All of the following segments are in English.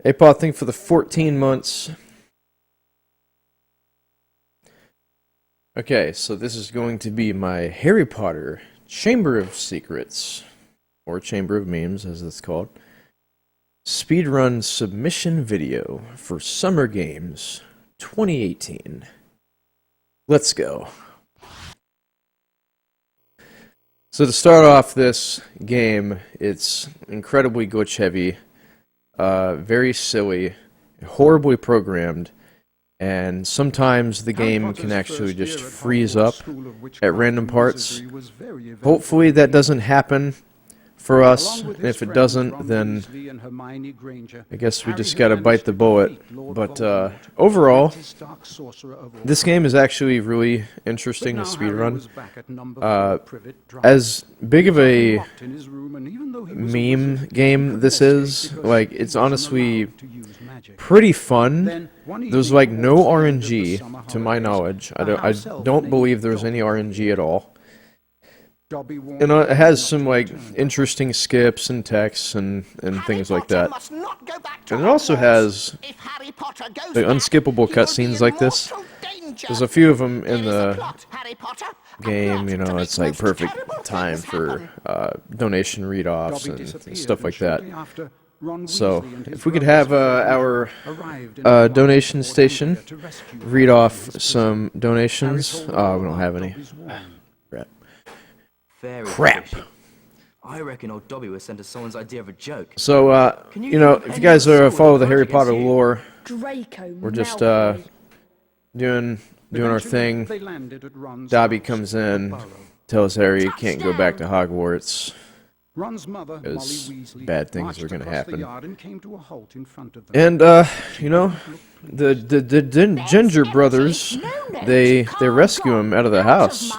Hey, Paul, thank you for the 14 months. Okay, so this is going to be my Harry Potter Chamber of Secrets, or Chamber of Memes, as it's called, speedrun submission video for Summer Games 2018. Let's go. So to start off this game, it's incredibly glitch heavy, very silly, horribly programmed, and sometimes the game can actually just freeze up at random parts. Hopefully that doesn't happen for us, and if it doesn't, then I guess we just gotta bite the bullet. But overall, this game is actually really interesting to speedrun. As big of a meme game this is, like, it's honestly pretty fun. There's like no RNG to my knowledge. I don't believe there's any RNG at all. And it has some like interesting skips and texts and things like that. And it also has the unskippable cutscenes like this. There's a few of them in the game, you know, it's like perfect time for donation read-offs and stuff like that. So, if we could have our donation station read off some donations. We don't have any. Crap. I reckon old Dobby was sent as someone's idea of a joke. So, you know, if you guys follow the Harry Potter lore, we're just doing our thing. Dobby comes in, tells Harry he can't go back to Hogwarts because bad things are going to happen. And you know, the Ginger brothers, they rescue him out of the house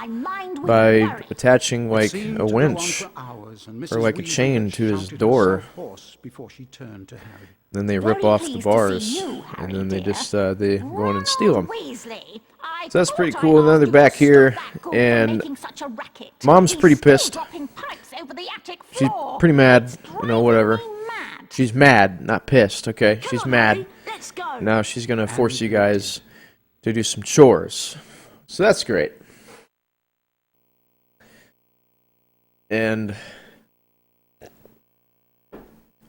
by attaching like a winch or like a chain to his door. Then they rip off the bars, and then they just they go in and steal them. So that's pretty cool. Now they're back here, and Mom's pretty pissed. She's pretty mad, you know, whatever. She's mad, not pissed, okay? She's mad. Now she's gonna force you guys to do some chores. So that's great. And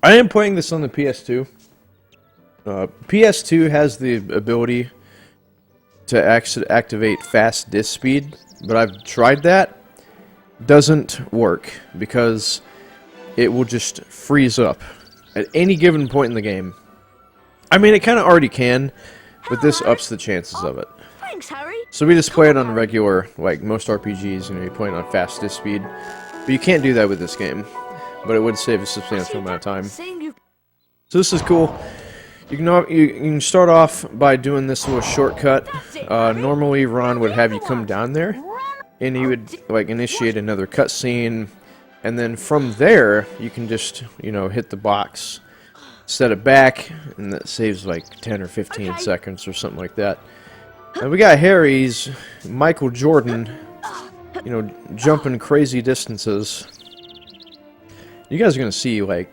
I am playing this on the PS2. PS2 has the ability to activate fast disk speed, but I've tried that. Doesn't work because it will just freeze up at any given point in the game. I mean, it kind of already can, but this ups the chances of it. Thanks, Harry. So we just play it on regular, like most RPGs, you know, you play it on fast disk speed. But you can't do that with this game. But it would save a substantial amount of time. So this is cool. You can start off by doing this little shortcut. Normally Ron would have you come down there, and he would like initiate another cutscene, and then from there you can just, you know, hit the box, set it back, and that saves like 10 or 15 seconds or something like that. And we got Harry's Michael Jordan, you know, jumping crazy distances. You guys are gonna see like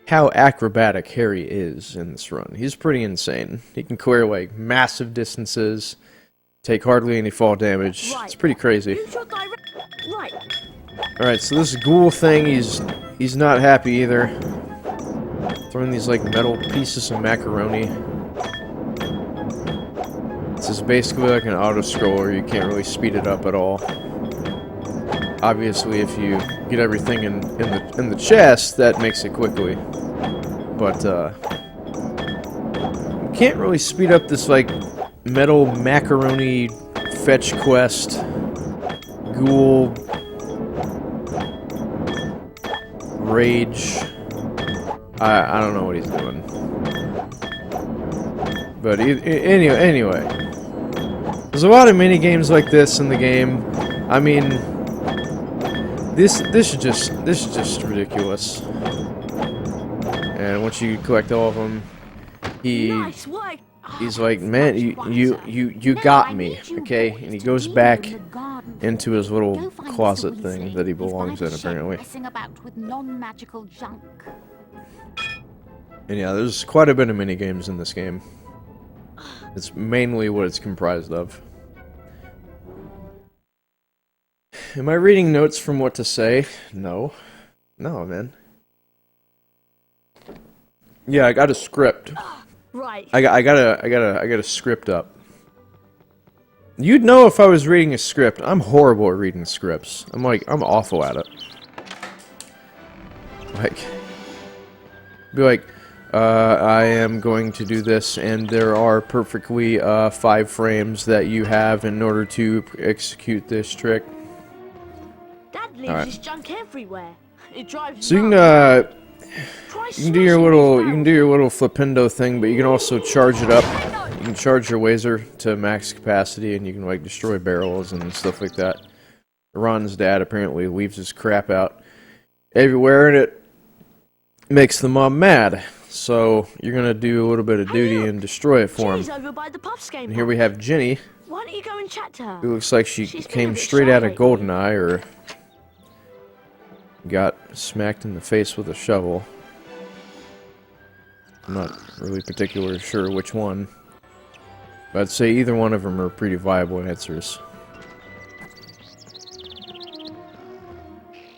how acrobatic Harry is in this run. He's pretty insane. He can clear like massive distances, take hardly any fall damage. It's pretty crazy. Alright, so this ghoul thing, he's not happy either. Throwing these like metal pieces of macaroni. This is basically like an auto-scroller. You can't really speed it up at all. Obviously, if you get everything in the chest, that makes it quickly. But you can't really speed up this like metal macaroni fetch quest ghoul rage. I don't know what he's doing. But anyway, there's a lot of mini games like this in the game. I mean, this is just ridiculous. And once you collect all of them, he's like, man, you got me, okay? And he goes back into his little closet thing that he belongs in, apparently. And yeah, there's quite a bit of mini games in this game. It's mainly what it's comprised of. Am I reading notes from what to say? No. No, man. Yeah, I got a script. Right. I got a script up. You'd know if I was reading a script. I'm horrible at reading scripts. I'm awful at it. Like, be like, I am going to do this, and there are perfectly 5 frames that you have in order to execute this trick. Dad leaves his junk everywhere. It drives So you nuts. can do your little flippendo thing, but you can also charge it up. You can charge your laser to max capacity, and you can like destroy barrels and stuff like that. Ron's dad apparently leaves his crap out everywhere, and it makes the mom mad. So you're gonna do a little bit of duty and destroy it for him. Over by the Puffs game. And here we have Ginny, Why don't you go and chat to her? who looks like she She's been a came bit straight shy out of lately. GoldenEye, or got smacked in the face with a shovel. I'm not really particularly sure which one. But I'd say either one of them are pretty viable answers.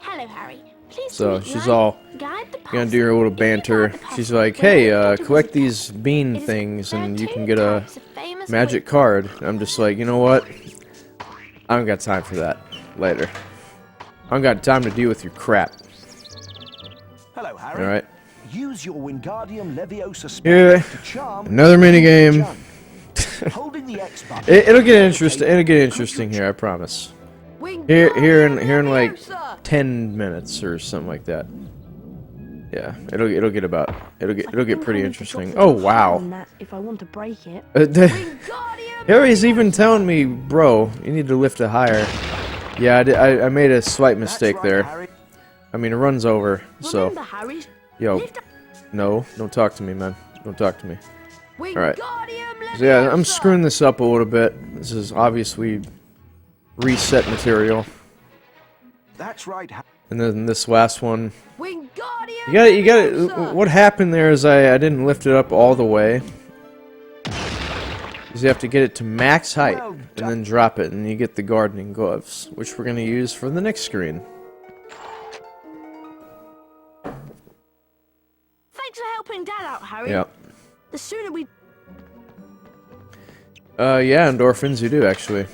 Hello, Harry. Please So she's all gonna do her little banter. She's like, hey, collect these bean things and you can get a magic card. I'm just like, you know what? I don't got time for that. Later. I don't got time to deal with your crap. Hello, Harry. Alright. Use your Wingardium Leviosa Here, spell to charm another minigame. junk. Holding the X button. It'll get interesting. It'll get interesting here, I promise. Here in like 10 minutes or something like that. Yeah, it'll get pretty interesting. Oh wow. If I want to break it. Harry's even telling me, bro, you need to lift it higher. Yeah, I made a slight mistake That's right, there. Harry. I mean, it runs over, so. Remember, Harry, Yo, lift up no, don't talk to me, man. Don't talk to me. Alright. Wingardium So yeah, I'm Leviosa! screwing this up a little bit. This is obviously reset material. That's right, Harry. And then this last one. Wingardium You gotta, Leviosa! what happened there is I didn't lift it up all the way. Because you have to get it to max height, Well and done. then drop it, and you get the gardening gloves, which we're gonna use for the next screen. Thanks for helping Dad out, Harry. Yeah. The sooner we... Yeah, endorphins, you do, actually.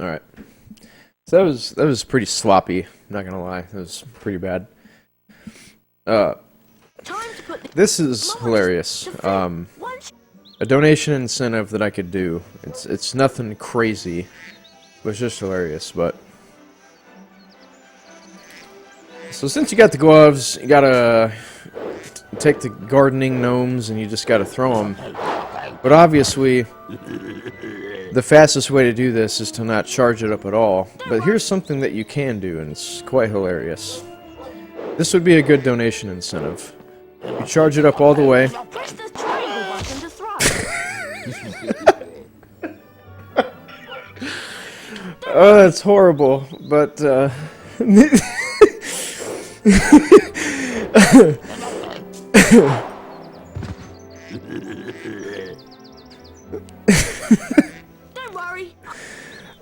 Alright. So that was pretty sloppy, not gonna lie. That was pretty bad. Time to put the... This is hilarious. Once A donation incentive that I could do. It's nothing crazy. But it's just hilarious, but... So since you got the gloves, you gotta take the gardening gnomes and you just gotta throw them. But obviously, the fastest way to do this is to not charge it up at all. But here's something that you can do, and it's quite hilarious. This would be a good donation incentive. You charge it up all the way. Now press the triangle button to throw. Oh, that's horrible, but, Don't worry.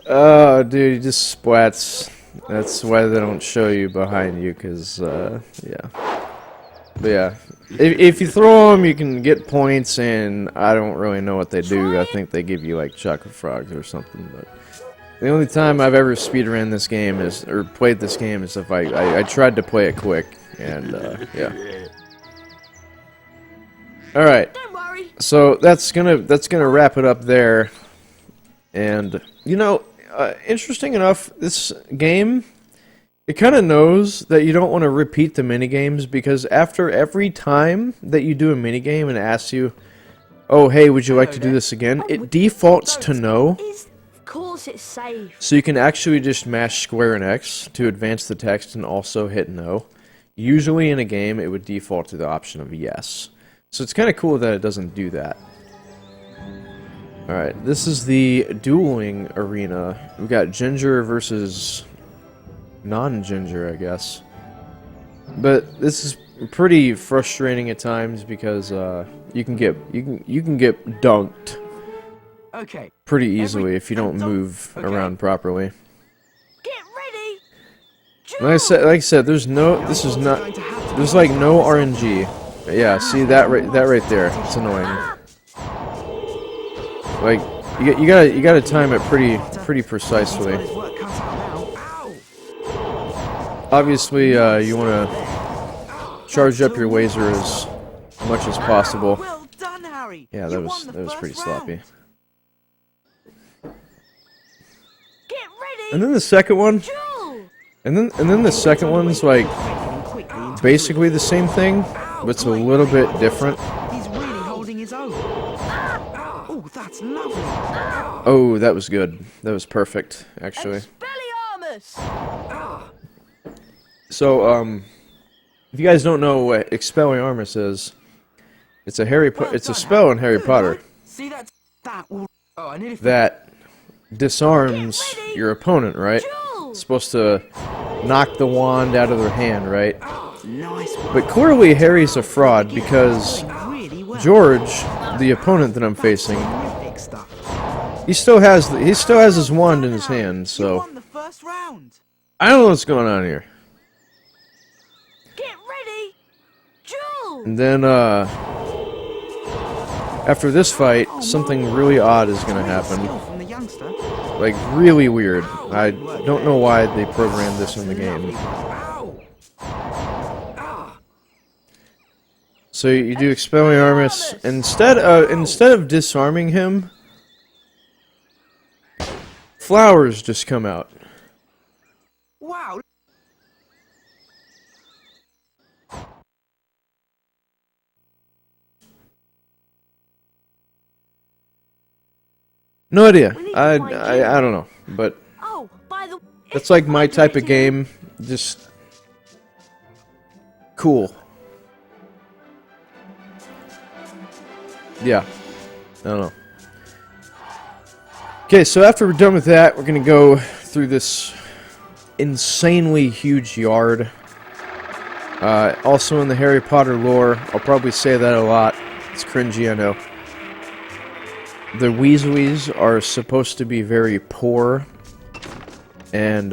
oh, dude, he just splats. That's why they don't show you behind you, because, yeah. But yeah, if you throw them, you can get points, and I don't really know what they do. I think they give you, like, chocolate frogs or something, but... The only time I've ever speedrun this game is, or played this game is if I tried to play it quick, and, yeah. Alright, Don't worry. so that's gonna wrap it up there, and, you know, interesting enough, this game, it kind of knows that you don't want to repeat the minigames, because after every time that you do a minigame and it asks you, oh, hey, would you like to do this again, it defaults to no. Of course it's safe. So you can actually just mash square and X to advance the text and also hit no. Usually in a game, it would default to the option of yes. So it's kind of cool that it doesn't do that. Alright, this is the dueling arena. We've got Ginger versus non-Ginger, I guess. But this is pretty frustrating at times because you can get dunked Okay. pretty easily if you don't move around properly. Get ready. Like I said, there's no like no RNG. Yeah, see that right there. It's annoying. Like you gotta time it pretty precisely. Obviously, you wanna charge up your laser as much as possible. Well done, Harry. Yeah, that was pretty sloppy. Get ready. And then the second one, Jewel. and then the second one's like basically the same thing, but it's a little bit different. He's really holding his own. Oh, that's lovely. Oh, that was good. That was perfect, actually. Expelliarmus. So, if you guys don't know what Expelliarmus is, it's a spell in Harry Potter See that will. Oh, I nearly. that disarms your opponent, right? Jewel. It's supposed to knock the wand out of their hand, right? Nice. But clearly Harry's a fraud because Really well. George, the opponent that I'm facing, Terrific stuff. he still has his wand in his hand, You so won the first round. I don't know what's going on here. Get ready. Jewel. And then, after this fight, something really odd is gonna happen. Skill from the youngster. Like, really weird. I don't know why they programmed this in the game. Ow. So you do Expelliarmus. Instead of disarming him, flowers just come out. Wow. No idea. We need to I find don't know. But Oh, by the. that's like my type of game. Just cool. Yeah. I don't know. Okay, so after we're done with that, we're gonna go through this insanely huge yard. Also in the Harry Potter lore, I'll probably say that a lot. It's cringy, I know. The Weasleys are supposed to be very poor, and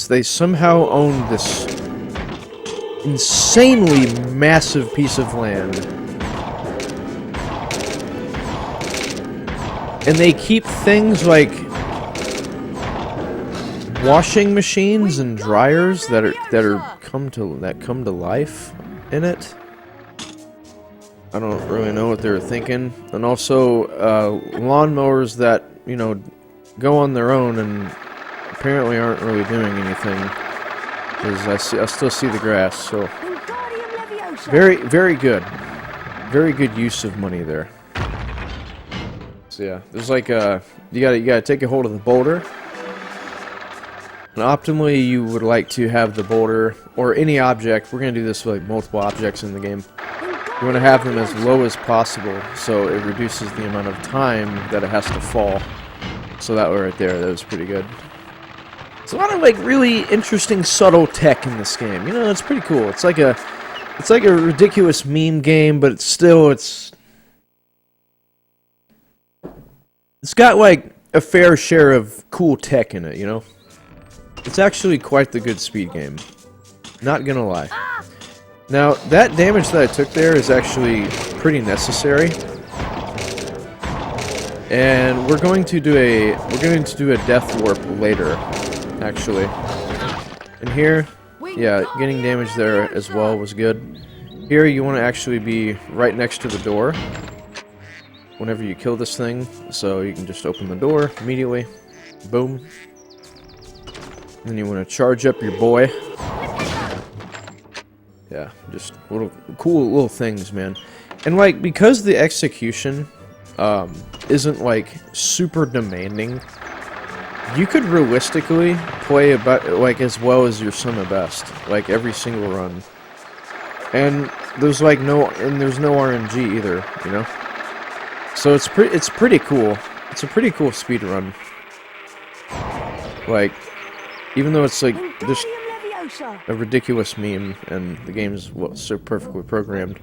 they somehow own this insanely massive piece of land. And they keep things like washing machines and dryers that come to life in it. I don't really know what they were thinking. And also lawnmowers that, you know, go on their own and apparently aren't really doing anything. Because I still see the grass, so Wingardium Leviosa. very good. Very good use of money there. So yeah, there's like you gotta take a hold of the boulder. And optimally you would like to have the boulder or any object, we're gonna do this with like multiple objects in the game. You want to have them as low as possible, so it reduces the amount of time that it has to fall. So that one right there, that was pretty good. It's a lot of like really interesting, subtle tech in this game. You know, it's pretty cool. It's like a ridiculous meme game, but it's got like a fair share of cool tech in it. You know, it's actually quite the good speed game. Not gonna lie. Now, that damage that I took there is actually pretty necessary. And we're going to do a death warp later, actually. And here, yeah, getting damage there as well was good. Here you want to actually be right next to the door whenever you kill this thing, so you can just open the door immediately. Boom. And then you want to charge up your boy. Yeah, just cool little things, man. And like, because the execution isn't like super demanding, you could realistically play about like as well as your son of best, like every single run. And there's like no RNG either, you know. So it's pretty cool. It's a pretty cool speed run. Like, even though it's like there's Leviosa! a ridiculous meme, and the game's so perfectly programmed.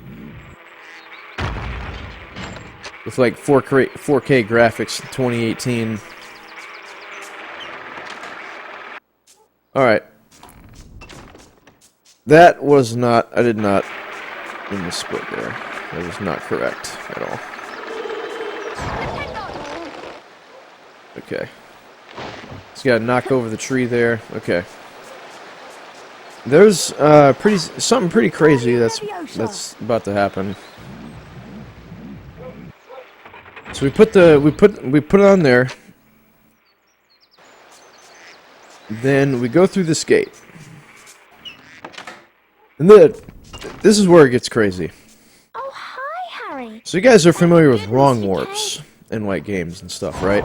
With like 4K graphics in 2018. Alright. That was not... I did not mean to split there. That was not correct at all. Okay. Just gotta knock over the tree there. Okay. There's something pretty crazy that's about to happen. So we put it on there. Then we go through this gate. And then this is where it gets crazy. Oh, hi, Harry. So you guys are familiar with wrong warps in like games and stuff, right?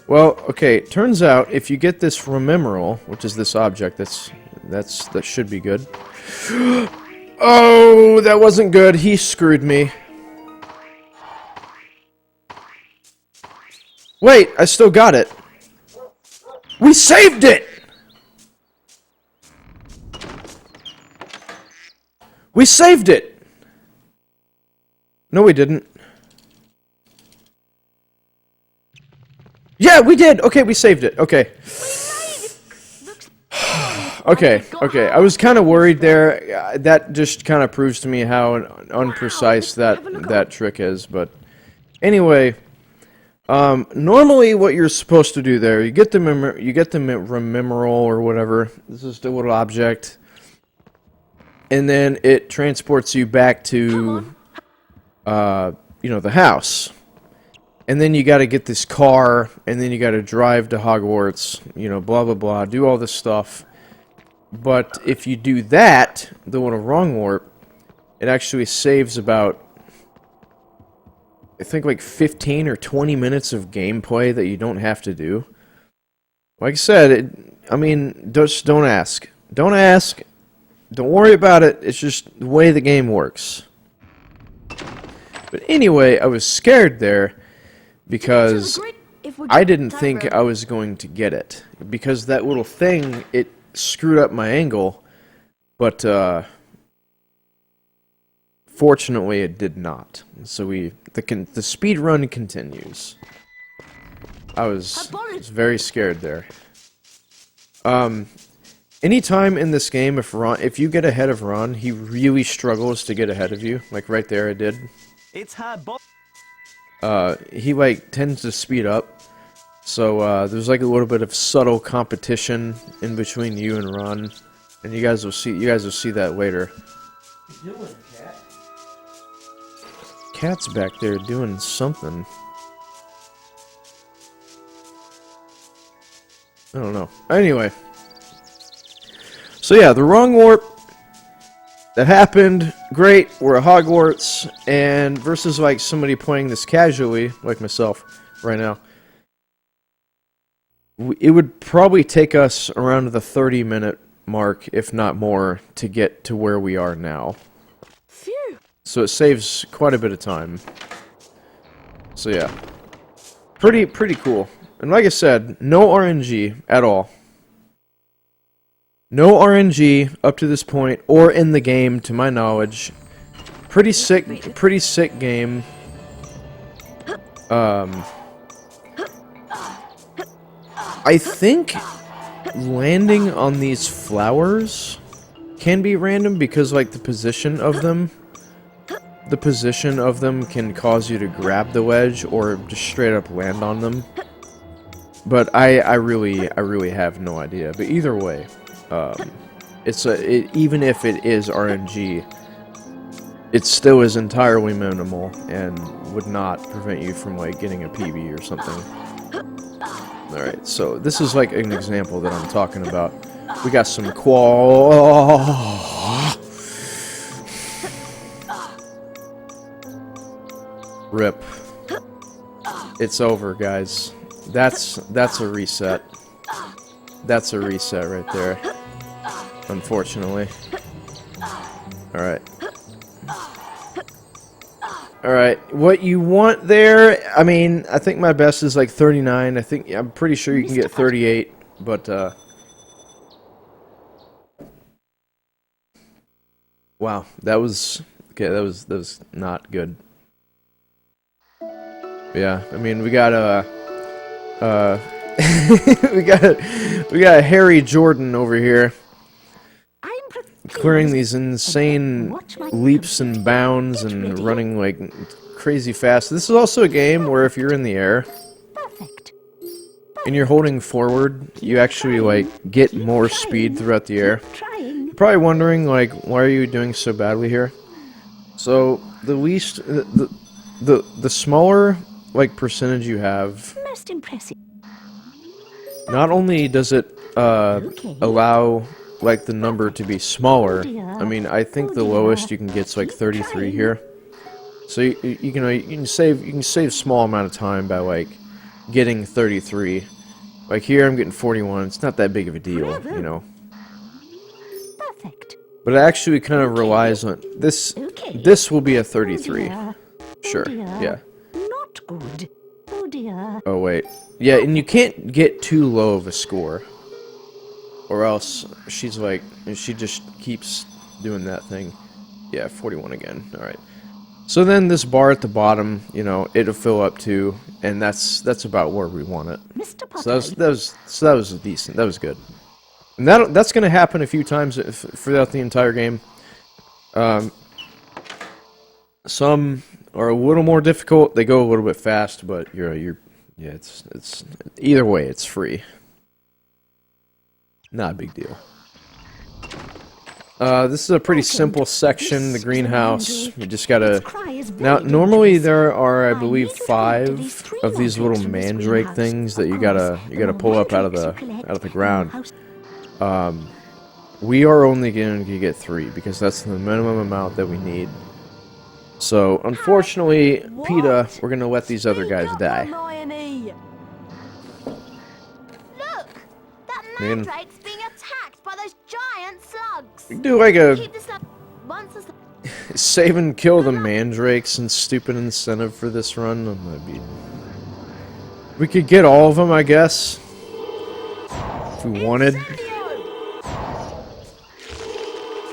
Well, okay, turns out if you get this rememoral, which is this object that should be good. Oh, that wasn't good. He screwed me. Wait, I still got it. We saved it! We saved it! No, we didn't. Yeah, we did! Okay, we saved it. Okay. Okay. I was kind of worried there. That just kind of proves to me how unprecise that trick is, but... Anyway... normally what you're supposed to do there, you get the rememoral or whatever. This is the little object. And then it transports you back to, the house. And then you gotta get this car, and then you gotta drive to Hogwarts, blah blah blah, do all this stuff. But if you do that, the little wrong warp, it actually saves about... I think like 15 or 20 minutes of gameplay that you don't have to do. Like I said, just don't ask. Don't ask. Don't worry about it. It's just the way the game works. But anyway, I was scared there because I didn't think I was going to get it. Because that little thing, it screwed up my angle. But, fortunately, it did not. So the speed run continues. I was very scared there. Anytime in this game, if you get ahead of Ron, he really struggles to get ahead of you. Like right there, I did. It's her He tends to speed up. So there's like a little bit of subtle competition in between you and Ron, and you guys will see that later. What you doing, cat? Cat's back there doing something. I don't know. Anyway. So yeah, the wrong warp. That happened. Great. We're at Hogwarts. And versus like somebody playing this casually, like myself, right now. It would probably take us around the 30-minute mark, if not more, to get to where we are now. So it saves quite a bit of time. So yeah. Pretty cool. And like I said, no RNG at all. No RNG up to this point, or in the game, to my knowledge. Pretty sick game. I think landing on these flowers can be random because, like, the position of them can cause you to grab the wedge or just straight up land on them. But I really have no idea. But either way, even if it is RNG, it still is entirely minimal and would not prevent you from like getting a PB or something. All right, so this is like an example that I'm talking about. We got some Rip. It's over, guys. That's a reset. That's a reset right there. Unfortunately. Alright. Alright, what you want there, I mean, I think my best is like 39. I'm pretty sure you can get 38, but Wow, that was okay. That was not good. Yeah, I mean we got we got Harry Jordan over here clearing these insane leaps and bounds and running like crazy fast. This is also a game where if you're in the air and you're holding forward, you actually like get more speed throughout the air. You're probably wondering like why are you doing so badly here? So the least the smaller like percentage you have, Most impressive. not only does it allow like the number to be smaller. I mean, I think the lowest you can get is like 33 here. So you can save small amount of time by like getting 33. Like here I'm getting 41. It's not that big of a deal, you know. Perfect. But it actually kind of relies on this. This will be a 33. Sure. Yeah. Not good. Oh dear. Oh wait. Yeah, and you can't get too low of a score. Or else she's like, she just keeps doing that thing. Yeah, 41 again. Alright. So then this bar at the bottom, you know, it'll fill up too, and that's about where we want it. Mr. Potter. So that was decent. That was good. And that's going to happen a few times throughout the entire game. Some are a little more difficult. They go a little bit fast, but yeah, it's either way, it's free. Not a big deal. This is a pretty simple section, the greenhouse. You just gotta... Now, normally there are, I believe, 5 of these little mandrake things that you gotta pull up out of the ground. We are only going to get 3 because that's the minimum amount that we need. So, unfortunately, PETA, we're gonna let these other guys die. Look! That Man. mandrake's being attacked by those giant slugs! We can do like a Keep the slug... Once the slug... save and kill the mandrakes and stupid incentive for this run. We could get all of them, I guess, if we wanted.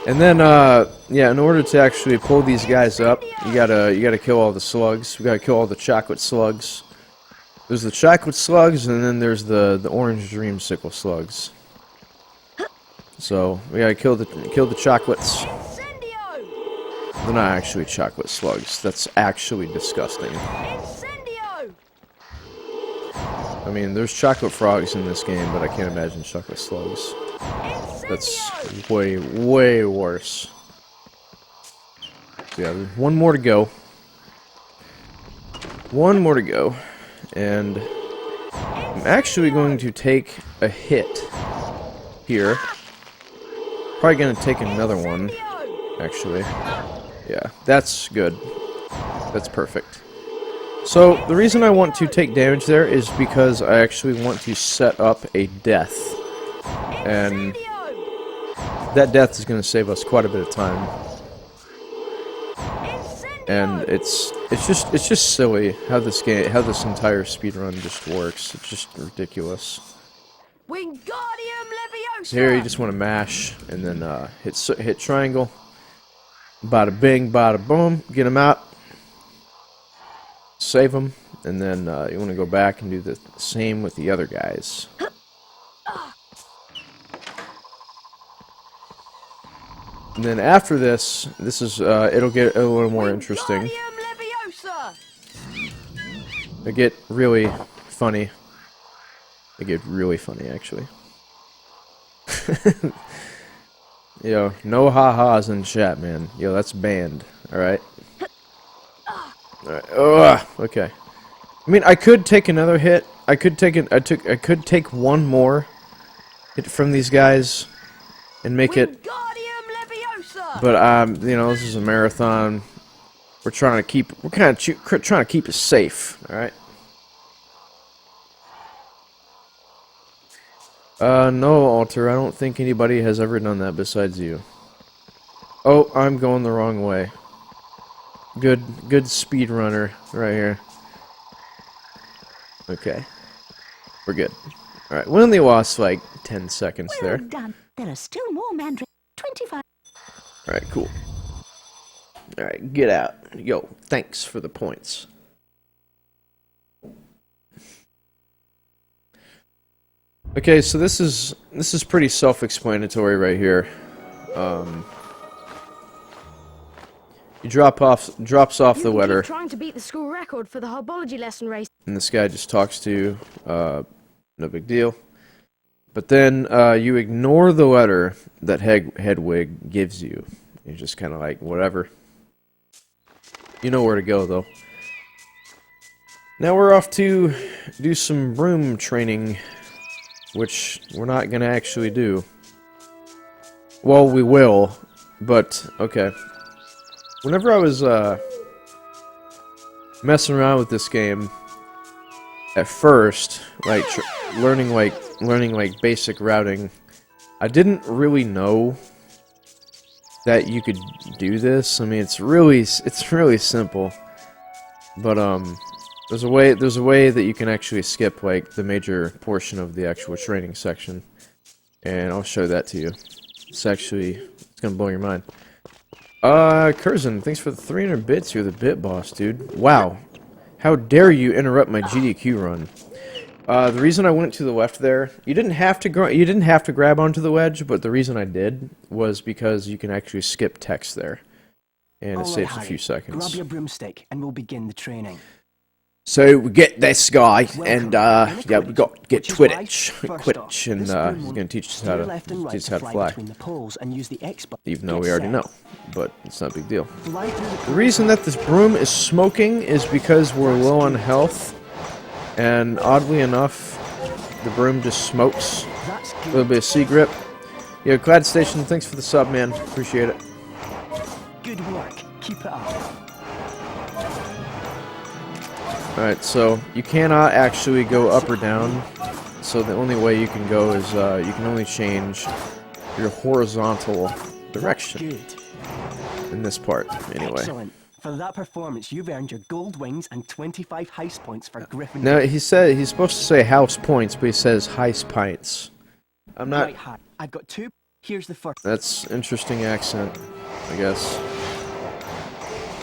And then, yeah, in order to actually pull these guys up, you gotta kill all the slugs. We gotta kill all the chocolate slugs. There's the chocolate slugs, and then there's the orange dreamsicle slugs. So we gotta kill the chocolates. They're not actually chocolate slugs. That's actually disgusting. I mean, there's chocolate frogs in this game, but I can't imagine chocolate slugs. That's way, way worse. So yeah, there's one more to go. One more to go. And I'm actually going to take a hit here. Probably going to take another one, actually. Yeah, that's good. That's perfect. So, the reason I want to take damage there is because I actually want to set up a death. And that death is going to save us quite a bit of time. And it's just silly how this entire speedrun just works. It's just ridiculous. So here you just want to mash and then hit triangle. Bada bing, bada boom. Get them out. Save them, and then you want to go back and do the same with the other guys. And then after this is it'll get a little more interesting. They get really funny. They get really funny, actually. Yo, no ha-has in chat, man. Yo, that's banned. All right. Alright. Ugh. Okay. I mean, I could take another hit. I could take one more hit from these guys and make it. But you know, this is a marathon. We're trying to keep. We're kind of trying to keep it safe. All right. No, Alter. I don't think anybody has ever done that besides you. Oh, I'm going the wrong way. Good speedrunner right here. Okay. We're good. Alright, we only lost like 10 seconds there. Well done. There are still more mandrakes. 25. Alright, cool. Alright, get out. Yo, thanks for the points. Okay, so this is pretty self-explanatory right here. He drops off the letter, Trying to beat the school record for the herbology lesson race. and this guy just talks to you. No big deal. But then you ignore the letter that Hedwig gives you. You're just kind of like, whatever. You know where to go, though. Now we're off to do some broom training, which we're not going to actually do. Well, we will, but okay. Whenever I was messing around with this game, at first, like learning basic routing, I didn't really know that you could do this. I mean, it's really simple, but there's a way that you can actually skip like the major portion of the actual training section, and I'll show that to you. It's gonna blow your mind. Curzon, thanks for the 300 bits. You're the bit boss, dude. Wow. How dare you interrupt my GDQ run? The reason I went to the left there, you didn't have to grab onto the wedge, but the reason I did was because you can actually skip text there, and it saves a few seconds. Grab your broomstick and we'll begin the training. So we get this guy, and yeah, we got to get Quidditch, and he's gonna teach us how to fly. Even though we already know, but it's not a big deal. The reason that this broom is smoking is because we're low on health, and oddly enough, the broom just smokes. A little bit of sea grip. Yo, Clad Station, thanks for the sub, man. Appreciate it. Good work. Keep it up. Alright, so you cannot actually go up or down, so the only way you can go is you can only change your horizontal direction. Good. In this part, anyway. Excellent. For that performance, you've earned your gold wings and 25 house points for Gryffindor. Now, he's supposed to say house points, but he says heist pints. I'm not... Right, Harry. I've got two. Here's the first. That's interesting accent, I guess.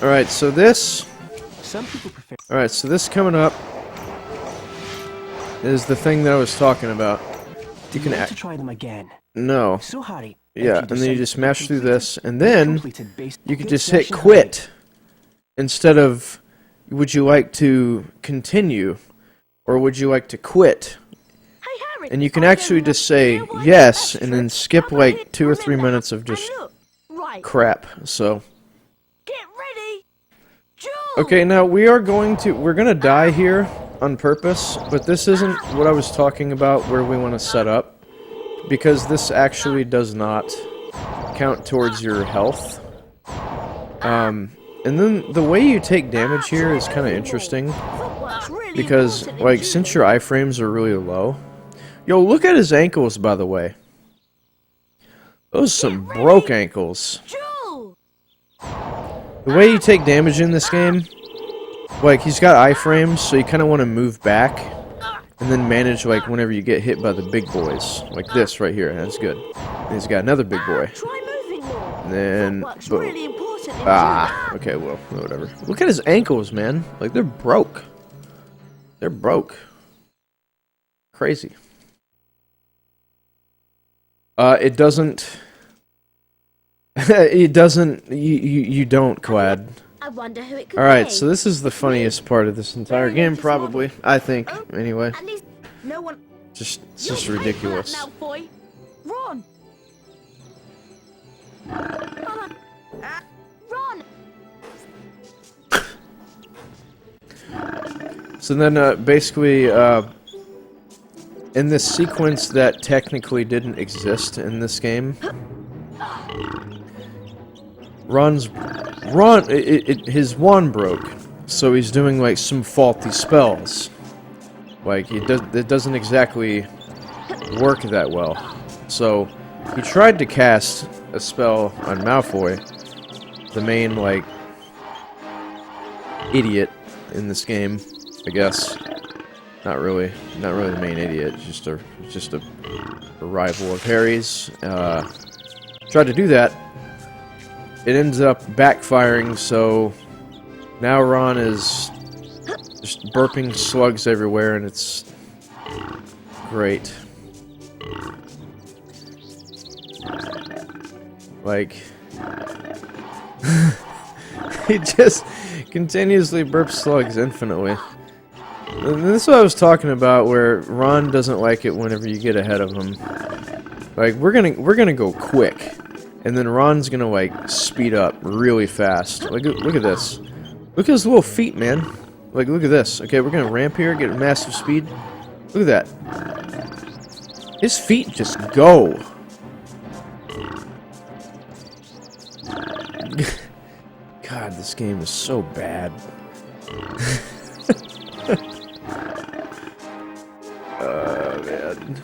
Alright, so this... Some people prefer... Alright, so this coming up is the thing that I was talking about. You can to try them again. No. So, Harry... Yeah, and then you just smash through this, and then you can just hit quit instead of would you like to continue or would you like to quit? Hey, Harry, And you can actually just say yes and then skip like 2 or 3 minutes of just crap. So get ready. okay, now we're gonna die here on purpose, but this isn't what I was talking about where we want to set up. Because this actually does not count towards your health. And then the way you take damage here is kind of interesting. Because, like, since your iframes are really low... Yo, look at his ankles, by the way. Those are some broke ankles. The way you take damage in this game... Like, he's got iframes, so you kind of want to move back. And then manage, like, whenever you get hit by the big boys. Like this right here. That's good. And he's got another big boy. And then, boom. Ah, okay, well, whatever. Look at his ankles, man. Like, they're broke. They're broke. Crazy. It doesn't... it doesn't... You don't, Clad. I wonder who it could Alright, be. so this is the funniest part of this entire game, probably. I think, anyway. At least no one. It's just ridiculous. Now, boy. Run. Run. So then, basically, in this sequence that technically didn't exist in this game, his wand broke, so he's doing like some faulty spells. Like it doesn't exactly work that well. So he tried to cast a spell on Malfoy, the main like idiot in this game, I guess. Not really the main idiot. Just a rival of Harry's. Tried to do that. it ends up backfiring, so now Ron is just burping slugs everywhere, and it's great. Like, he just continuously burps slugs infinitely. And this is what I was talking about, where Ron doesn't like it whenever you get ahead of him. Like, we're gonna go quick, and then Ron's gonna like speed up really fast. Like, look at this. Look at his little feet, man. Like, look at this. Okay, we're gonna ramp here, get massive speed. Look at that. His feet just go. God, this game is so bad. Oh man.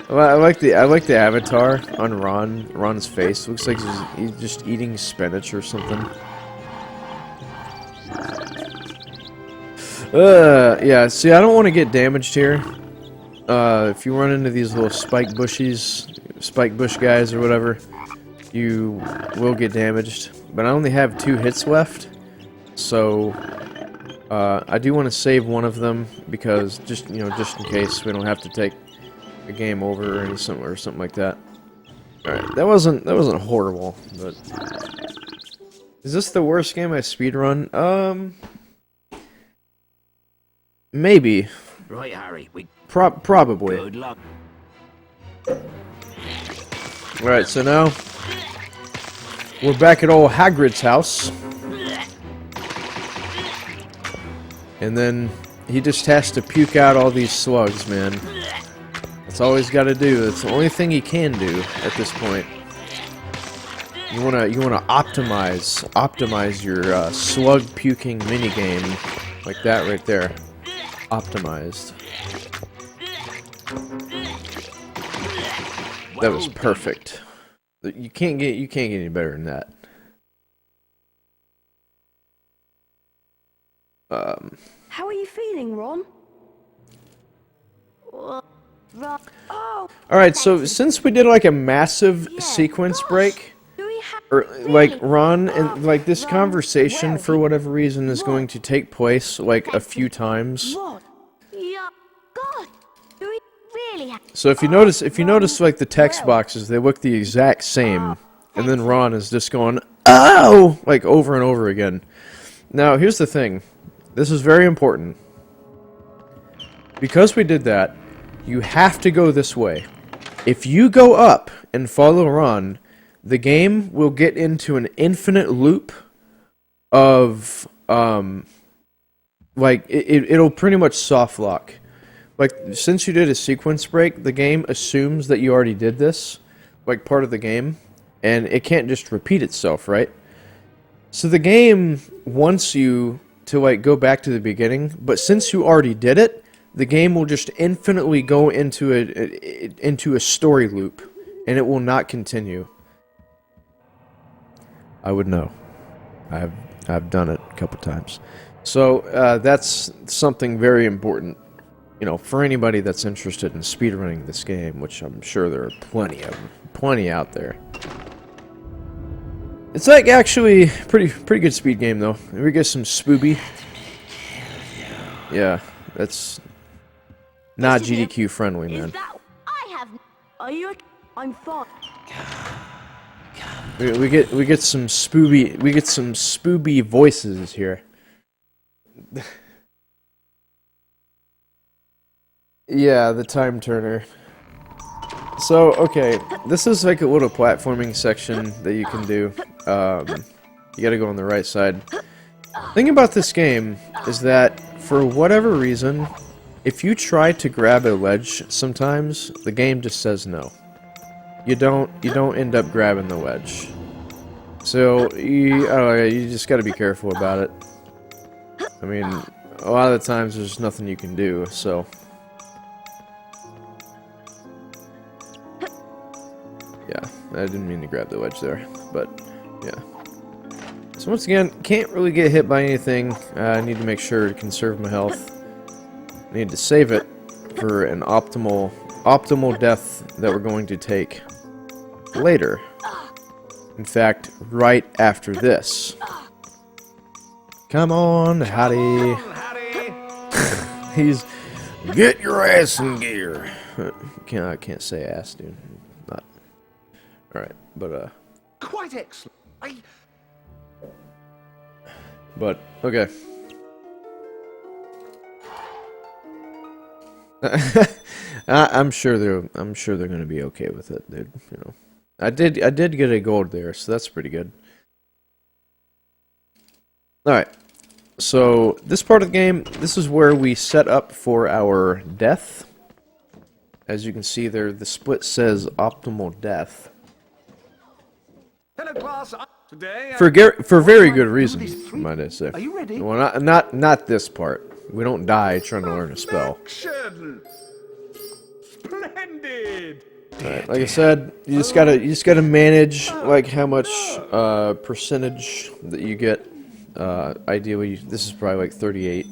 Well, I like the avatar on Ron's face. Looks like he's just eating spinach or something. Yeah. See, I don't want to get damaged here. If you run into these little spike bush guys or whatever, you will get damaged. But I only have 2 hits left, so I do want to save one of them because just in case we don't have to take a game over or something like that. All right, that wasn't horrible, but is this the worst game I speedrun? Maybe. Right, Harry. Probably. Good luck. Alright, so now we're back at old Hagrid's house. And then he just has to puke out all these slugs, man. That's all he's got to do. That's the only thing he can do at this point. You wanna optimize your slug puking minigame like that right there. Optimized. That was perfect. You can't get any better than that. How are you feeling, Ron? Oh, Alright, so since we did like a massive sequence break, or like Ron and like this conversation for whatever reason is going to take place like a few times. Ron. Yeah. God. Do we really have... So if you notice like the text boxes, they look the exact same, and then Ron is just going, "Oh!" like over and over again. Now, here's the thing. This is very important. Because we did that, you have to go this way. If you go up and follow Ron, the game will get into an infinite loop of, like, it'll pretty much soft lock. Like, since you did a sequence break, the game assumes that you already did this, like, part of the game, and it can't just repeat itself, right? So the game wants you to, like, go back to the beginning, but since you already did it, the game will just infinitely go into a story loop, and it will not continue. I would know. I've done it a couple times. So that's something very important, you know, for anybody that's interested in speedrunning this game, which I'm sure there are plenty of them, plenty out there. It's like actually pretty good speed game though. We get some spooby. Yeah, that's not GDQ friendly, man. Is that... I have... Are you... I'm fine. We get some spooby voices here. Yeah, the time turner. So, okay, this is like a little platforming section that you can do. You gotta go on the right side. The thing about this game is that, for whatever reason, if you try to grab a ledge sometimes, the game just says no. You don't end up grabbing the wedge. So, you just gotta be careful about it. I mean, a lot of the times there's nothing you can do, so... Yeah, I didn't mean to grab the wedge there, but yeah. So once again, can't really get hit by anything. I need to make sure to conserve my health. I need to save it for an optimal death that we're going to take later. In fact, right after this. Come on, Harry. He's get your ass in gear. I can't say ass, dude. Not. All right, but Quite excellent. But okay. I'm sure they're gonna be okay with it, dude. You know, I did get a gold there, so that's pretty good. All right. So this part of the game, this is where we set up for our death. As you can see there, the split says optimal death. Hello, class. Today, For very good reason, might I say. Are you ready? Well, not this part. We don't die trying to learn a spell. Splendid. Right, like I said, you just gotta manage like how much percentage that you get. Ideally, this is probably like 38.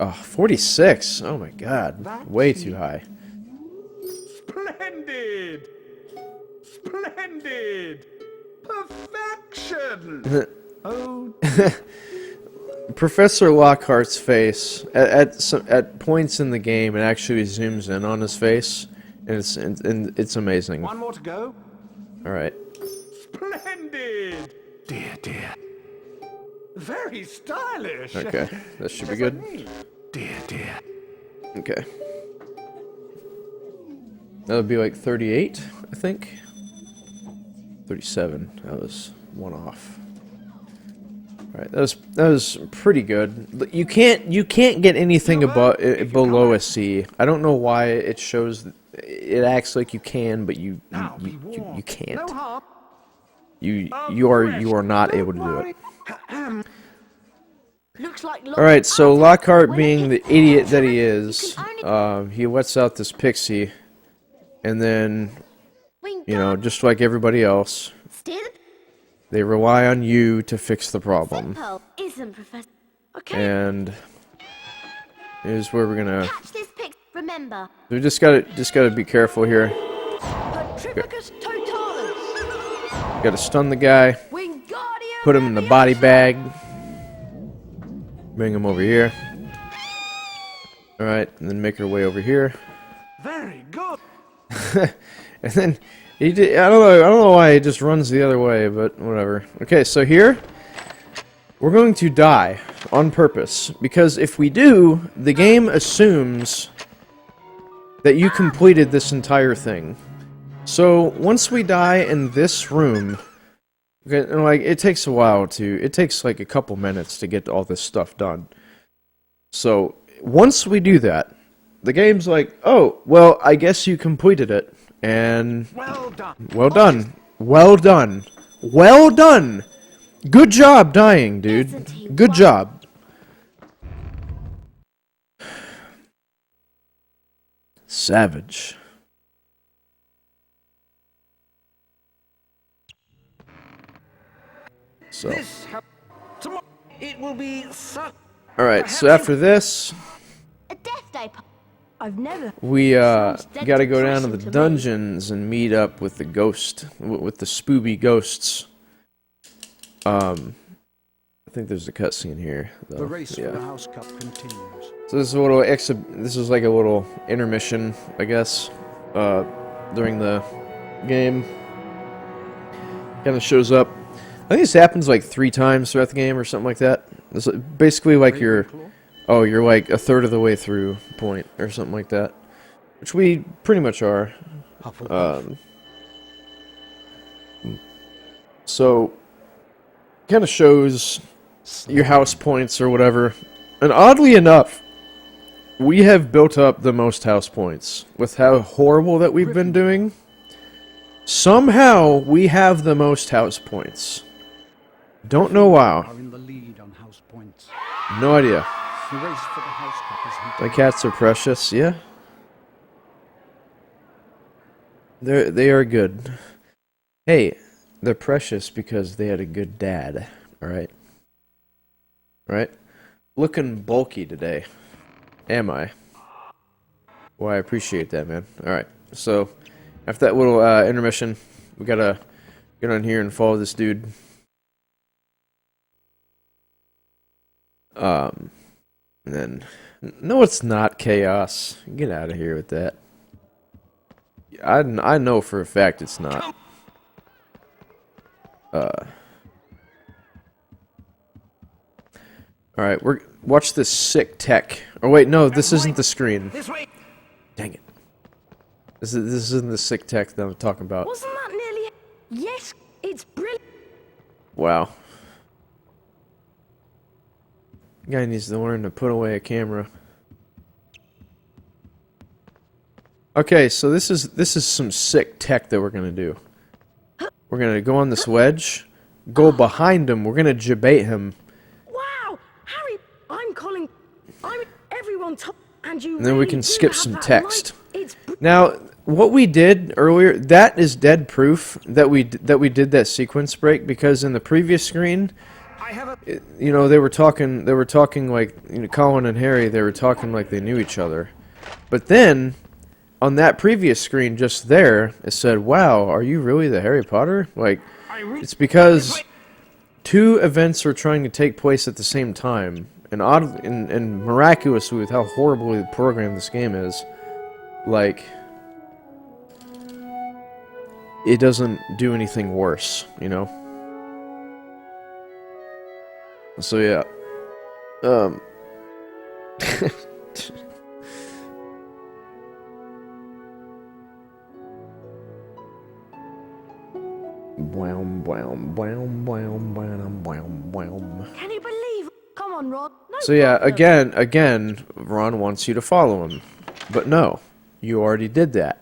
Oh, 46. Oh my god, way too high. Splendid. Splendid. Perfection. Oh. Professor Lockhart's face at points in the game, it actually zooms in on his face, and it's amazing. One more to go. All right. Splendid. Dear, dear. Very stylish. Okay, that should be good. Dear, dear. Okay. That would be like 38, I think. 37. That was one off. All right, that was pretty good. You can't get anything above below a C. I don't know why it shows. It acts like you can, but you can't. You are not able to do it. Looks like All right, so Lockhart, being the idiot that he is, he lets out this pixie, and then, you know, just like everybody else, they rely on you to fix the problem. And here's where we're gonna. Remember. We just gotta be careful here. Gotta stun the guy. Put him in the body bag. Bring him over here. All right, and then make our way over here. Very good. And then he did. I don't know why he just runs the other way, but whatever. Okay, so here we're going to die on purpose because if we do, the game assumes that you completed this entire thing. So once we die in this room, okay, and like it takes a while to. It takes like a couple minutes to get all this stuff done. So once we do that, the game's like, oh, well, I guess you completed it. And Well done. well done. Well done. Well done. Good job dying, dude. Good job. Savage. So. Tomorrow it will be Alright, so after this, A death day. I've never. we gotta go down to the dungeons and meet up with the ghost, with the spooby ghosts. I think there's a cutscene here, though. The race for the House Cup continues. So this is a little this is like a little intermission, I guess, during the game. Kind of shows up. I think this happens like 3 times throughout the game or something like that. It's basically like you're like a third of the way through point or something like that, which we pretty much are. So kind of shows your house points or whatever, and oddly enough, we have built up the most house points with how horrible that we've been doing. Somehow we have the most house points. Don't know why. Are in the lead on house points. No idea. The race for the House Cup is The cats are precious, yeah. They are good. Hey, they're precious because they had a good dad. All right. Right? Looking bulky today. Am I? Well, I appreciate that, man. All right. So after that little intermission, we gotta Get on here and follow this dude. And then, no, it's not chaos. Get out of here with that. I know for a fact it's not. Alright, watch this sick tech. Oh wait, no, this isn't the screen. This way. Dang it. This isn't the sick tech that I'm talking about. Wasn't that nearly... Yes, it's brilliant. Wow. Guy needs to learn to put away a camera. Okay, so this is some sick tech that we're gonna do. We're gonna go on this wedge, go behind him, we're gonna jabate him. Wow, Harry, everyone and you And then we really can do skip have some that text. light. It's Now, what we did earlier, that is dead proof that we did that sequence break, because in the previous screen, you know, they were talking like, you know, Colin and Harry, they were talking like they knew each other. But then on that previous screen just there, it said, "Wow, are you really the Harry Potter?" Like, it's because two events are trying to take place at the same time, and and miraculously, with how horribly programmed this game is, like, it doesn't do anything worse, you know? So yeah. Can you believe? Come on, Ron. No So yeah, problem. again, Ron wants you to follow him. But no, you already did that.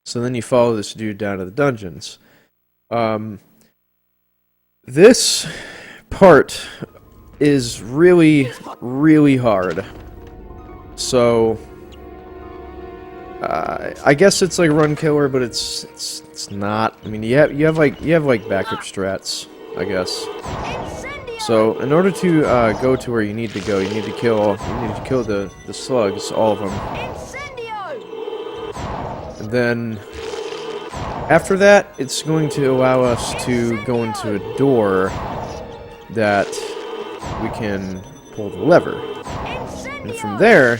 So then you follow this dude down to the dungeons. This part is really, really hard. So I guess it's like run killer, but it's not. I mean, you have like backup strats, I guess. So in order to go to where you need to go, you need to kill the slugs, all of them. And then after that, it's going to allow us to go into a door that we can pull the lever. And from there,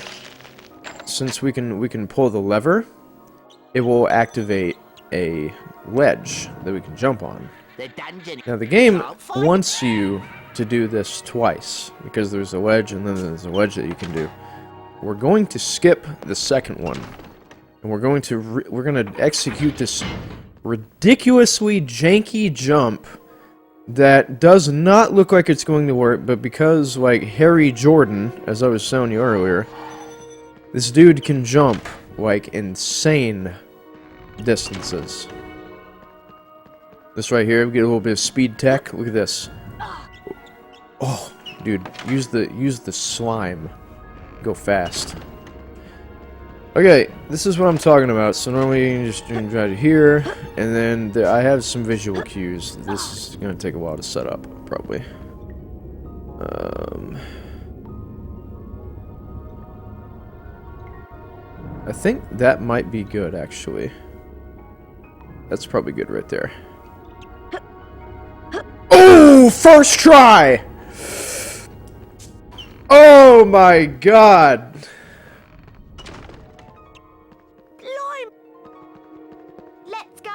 since we can pull the lever, it will activate a ledge that we can jump on. Now the game wants you to do this twice, because there's a ledge and then there's a ledge that you can do. We're going to skip the second one, and we're going to execute this ridiculously janky jump that does not look like it's going to work, but because, like, Harry Jordan, as I was telling you earlier, this dude can jump like insane distances. This right here, we get a little bit of speed tech. Look at this. Oh, dude, use the slime. Go fast. Okay, this is what I'm talking about. So normally you just drive here, and then I have some visual cues. This is gonna take a while to set up, probably. I think that might be good, actually. That's probably good right there. Oh, first try! Oh my god! Lime. Let's go.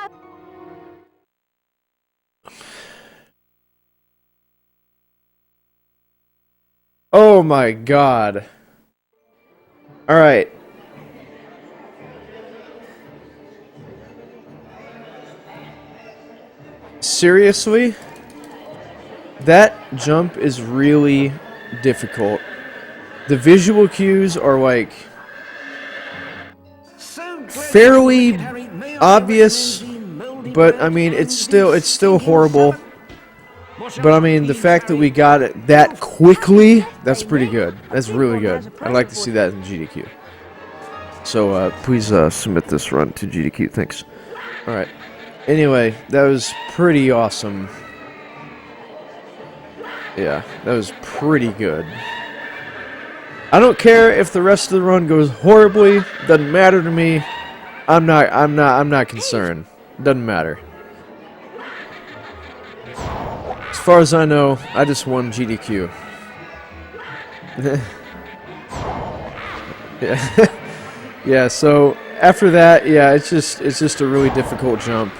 Oh my god. Alright. Seriously? That jump is really difficult. The visual cues are like fairly obvious, but I mean it's still horrible. But I mean the fact that we got it that quickly, that's pretty good. That's really good. I'd like to see that in GDQ. So please submit this run to GDQ. Thanks. All right. Anyway, that was pretty awesome. Yeah, that was pretty good. I don't care if the rest of the run goes horribly. Doesn't matter to me. I'm not concerned. Doesn't matter. far as I know, I just won GDQ. Yeah. Yeah, so after that, yeah, it's just a really difficult jump.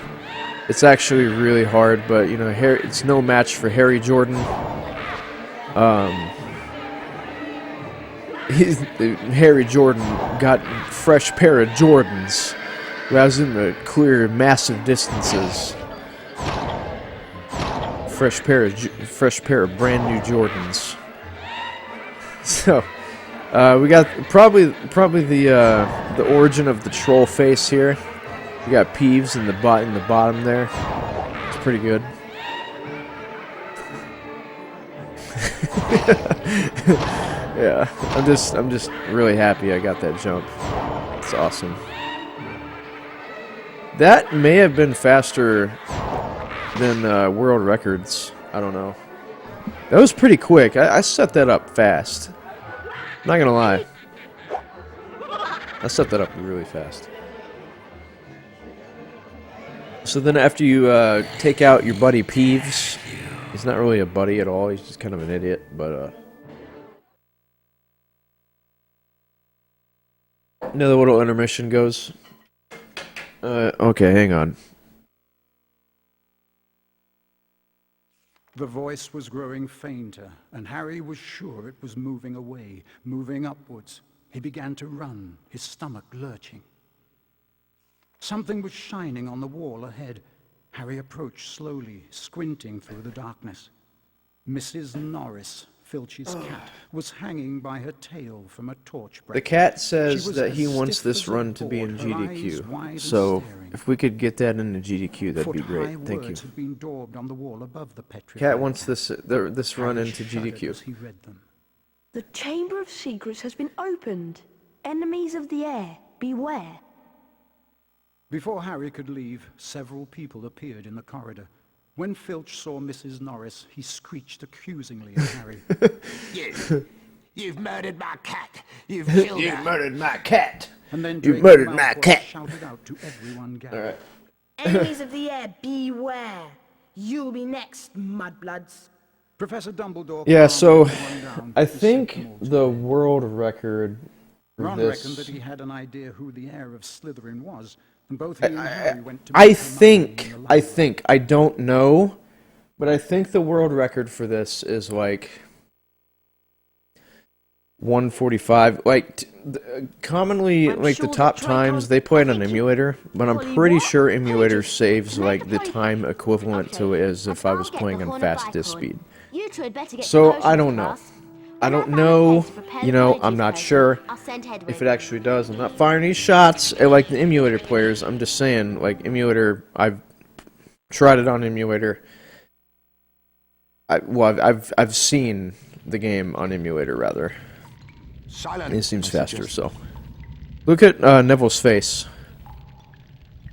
It's actually really hard, but you know, it's no match for Harry Jordan. Harry Jordan got fresh pair of Jordans, allows him to clear massive distances. Fresh pair of brand new Jordans. So, we got probably the origin of the troll face here. We got Peeves in the bottom there. It's pretty good. Yeah, I'm just really happy I got that jump. It's awesome. That may have been faster than world records. I don't know. That was pretty quick. I set that up fast. Not gonna lie. I set that up really fast. So then after you take out your buddy Peeves, he's not really a buddy at all, he's just kind of an idiot, but another little intermission goes. Okay, hang on. The voice was growing fainter, and Harry was sure it was moving away, moving upwards. He began to run, his stomach lurching. Something was shining on the wall ahead. Harry approached slowly, squinting through the darkness. Mrs. Norris, Filch's cat, was hanging by her tail from a torch bracket. The cat says that he wants this run to be in GDQ, so if we could get that into GDQ, that'd be great. Thank you. Had been daubed on the wall above the Cat wants this run into GDQ. He read them. The Chamber of Secrets has been opened. Enemies of the air, beware. Before Harry could leave, several people appeared in the corridor. When Filch saw Mrs. Norris, he screeched accusingly at Harry. You've murdered my cat. You've killed her. You murdered my cat. And then You murdered my cat. Shouted out to everyone gathered. All right. Enemies of the air, beware. You'll be next, mudbloods. Professor Dumbledore. Yeah, so calmed everyone down I with think sycamores. the world record for Ron this. reckoned that he had an idea who the heir of Slytherin was, and both he and Harry went to I meet Hermione in the I don't know, but I think the world record for this is like 145. Like commonly, I'm like sure the top that Draco- times they play it I on think emulator, but I'm Polly pretty what? sure emulator Pages. saves Make like a the page. time equivalent to Okay, as if I was I'll get playing the on horn fast of disk Bicon. speed. You two had better get So to I don't know. class. I When don't find a know. place to prepare You the know, apologies I'm not present, sure I'll send Hedwig. if it actually does. I'm not firing any shots at like the emulator players. I'm just saying, like emulator. I've tried it on emulator. I've seen the game on emulator rather. Silent. It seems I faster. suggest. So, look at Neville's face.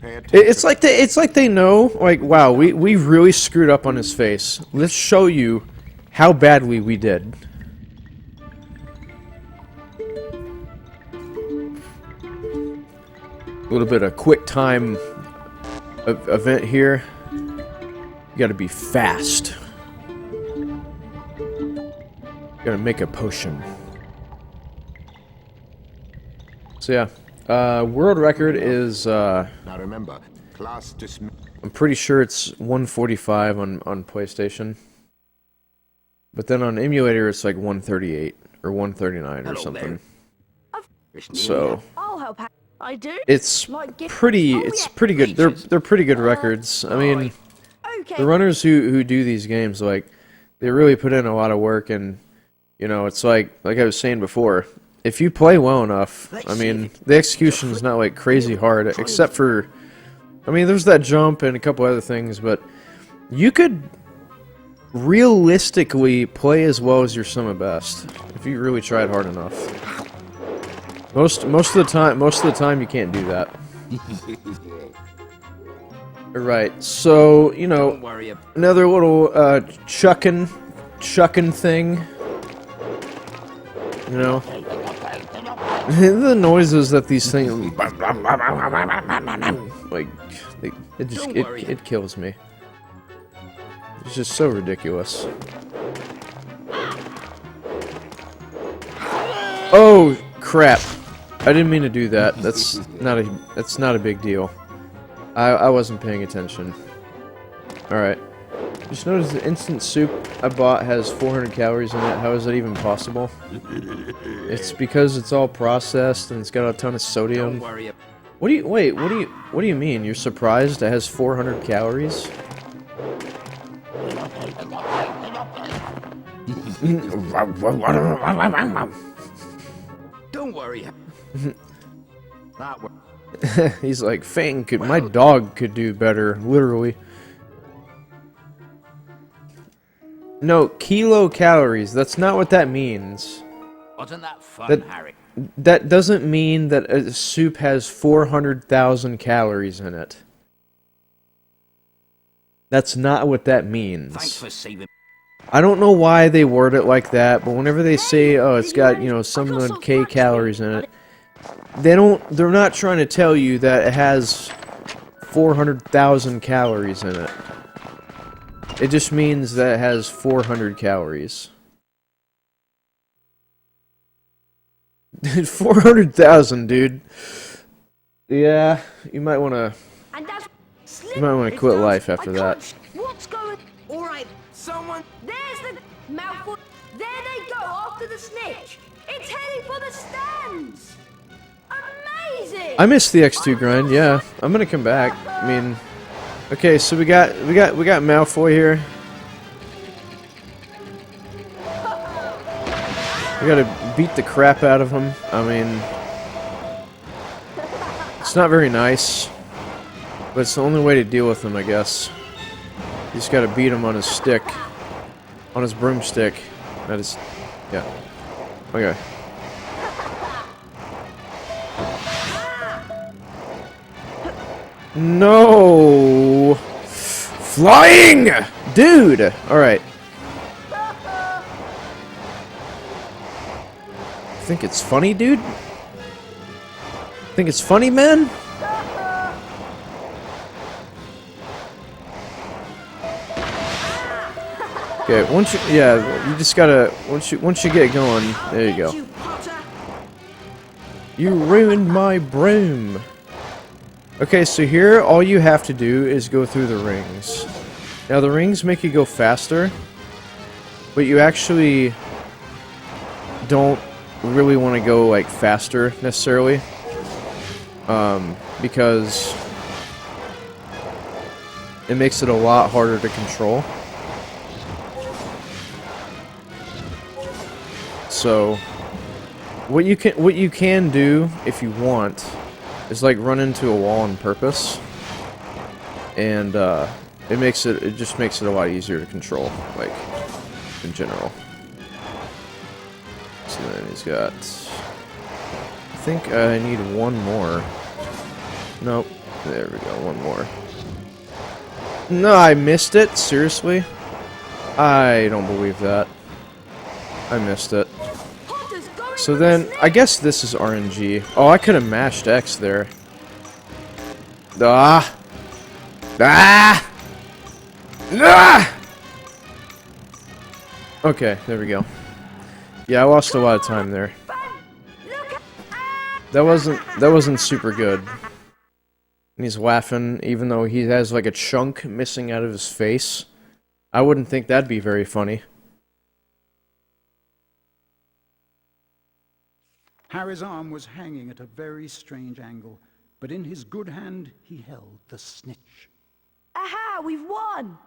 Pay attention. It's like they know. Like, wow, we really screwed up on his face. Let's show you how badly we did. A little bit of quick time event here. You gotta be fast. You gotta make a potion. So yeah, world record is Now remember, class dismissed. I'm pretty sure it's 145 on PlayStation. But then on emulator it's like 138 or 139 or Hello something. there. So I'll help out. I do. it's Like gift- pretty Oh, it's yeah, pretty good. creatures. They're pretty good records. I mean, Okay. the runners who do these games, like, they really put in a lot of work, and you know, it's like I was saying before, if you play well enough, I mean, the execution is not like crazy hard, except for, I mean, there's that jump and a couple other things, but you could realistically play as well as your summer best if you really tried hard enough. Most of the time you can't do that. Right, so, you know, Don't worry. another little chucking thing. You know, the noises that these things like, it Don't worry. kills me. It's just so ridiculous. Oh crap! I didn't mean to do that. That's not a big deal. I wasn't paying attention. All right. Just notice the instant soup I bought has 400 calories in it. How is that even possible? It's because it's all processed and it's got a ton of sodium. Don't worry. What do you mean? You're surprised it has 400 calories? Don't worry. That works. He's like, Fang could, my dog could do better, literally. No, kilocalories. That's not what that means. Wasn't that fun, Harry? That doesn't mean that a soup has 400,000 calories in it. That's not what that means. Thanks for saving. I don't know why they word it like that, but whenever they say, oh, it's got, you know, some K calories in it, they're not trying to tell you that it has 400,000 calories in it. It just means that it has 400 calories. 400,000, dude. Yeah, you might want to quit life after that. What's going? All right, someone. There's the mouthful. There they go after the snitch. It's heading for the stands. Amazing. I missed the X2 grind. Yeah, I'm gonna come back. I mean, okay, so we got Malfoy here. We gotta beat the crap out of him. I mean, it's not very nice, but it's the only way to deal with him, I guess. You just gotta beat him on his stick, on his broomstick. That is, yeah. Okay. No! Flying! Dude! Alright. Think it's funny, dude? Think it's funny, man? Okay, once you, yeah, you just gotta, once you get going, there you go. You ruined my broom! Okay, so here, all you have to do is go through the rings. Now, the rings make you go faster, but you actually don't really want to go, like, faster, necessarily. Because it makes it a lot harder to control. So, what you can do, if you want, is like run into a wall on purpose, and it just makes it a lot easier to control, like, in general. So then he's got, I think I need one more. Nope, there we go, one more. No, I missed it, seriously? I don't believe that. I missed it. So then, I guess this is RNG. Oh, I could have mashed X there. Ah! Ah! Ah! Okay, there we go. Yeah, I lost a lot of time there. That wasn't super good. And he's laughing, even though he has like a chunk missing out of his face. I wouldn't think that'd be very funny. Harry's arm was hanging at a very strange angle, but in his good hand he held the snitch. Aha, we've won!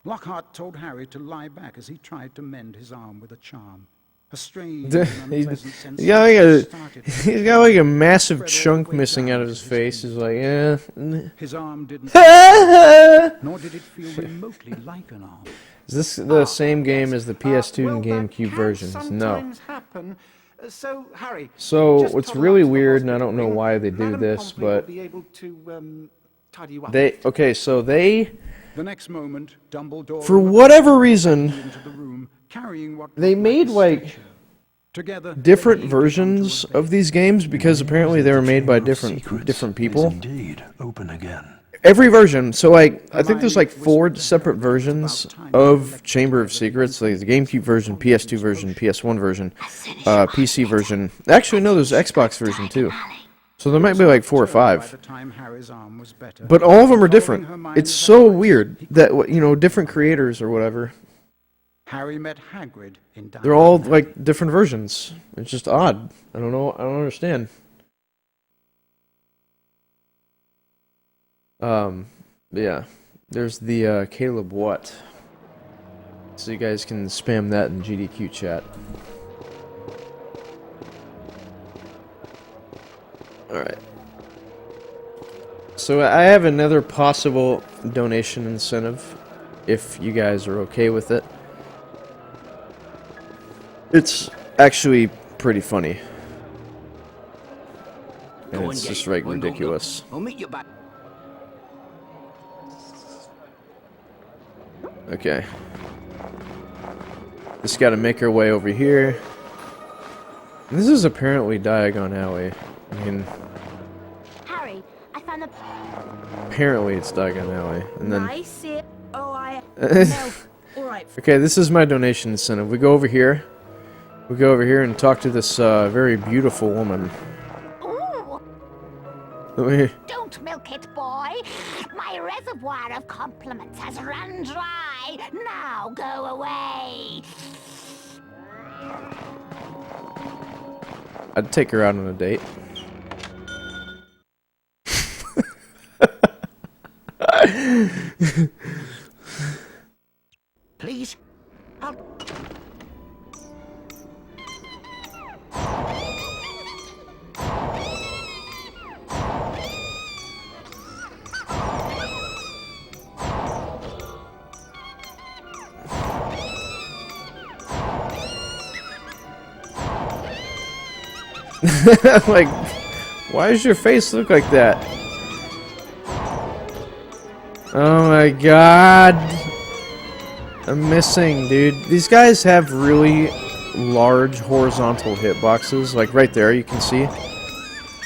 Lockhart told Harry to lie back as he tried to mend his arm with a charm. A strange and unpleasant sensation he's got like a massive chunk missing out of his face. He's like, yeah. His arm didn't nor did it feel remotely like an arm. Is this the same game as the PS2 and GameCube versions? No. Happen. So, Harry, so it's really weird, and I don't know why they do this, but the next moment, Dumbledore, for whatever reason, into the room, carrying what they made like together different versions of these games because apparently they were made by different people. Indeed, open again. every version. So like, I think there's like 4 separate versions of Chamber of Secrets. Like the GameCube version, PS2 version, PS1 version, PC version. Actually, no, there's Xbox version too. So there might be like 4 or 5. But all of them are different. It's so weird that, you know, different creators or whatever. Harry met Hagrid in They're all like different versions. It's just odd. I don't know. I don't understand. Yeah. There's the Caleb what? So you guys can spam that in GDQ chat. Alright. So I have another possible donation incentive, if you guys are okay with it. It's actually pretty funny. And it's just like ridiculous. I'll meet you back. Okay. Just gotta make our way over here. This is apparently Diagon Alley. I mean, Harry, I found the... apparently it's Diagon Alley. And then... Nice. Oh, I... No. All right. Okay, this is my donation incentive. We go over here. We go over here and talk to this very beautiful woman. Ooh, Let me... don't milk it, boy. My reservoir of compliments has run dry. Now go away. I'd take her out on a date. Please? Like, why does your face look like that? Oh my god. I'm missing, dude. These guys have really large horizontal hitboxes. Like right there, you can see.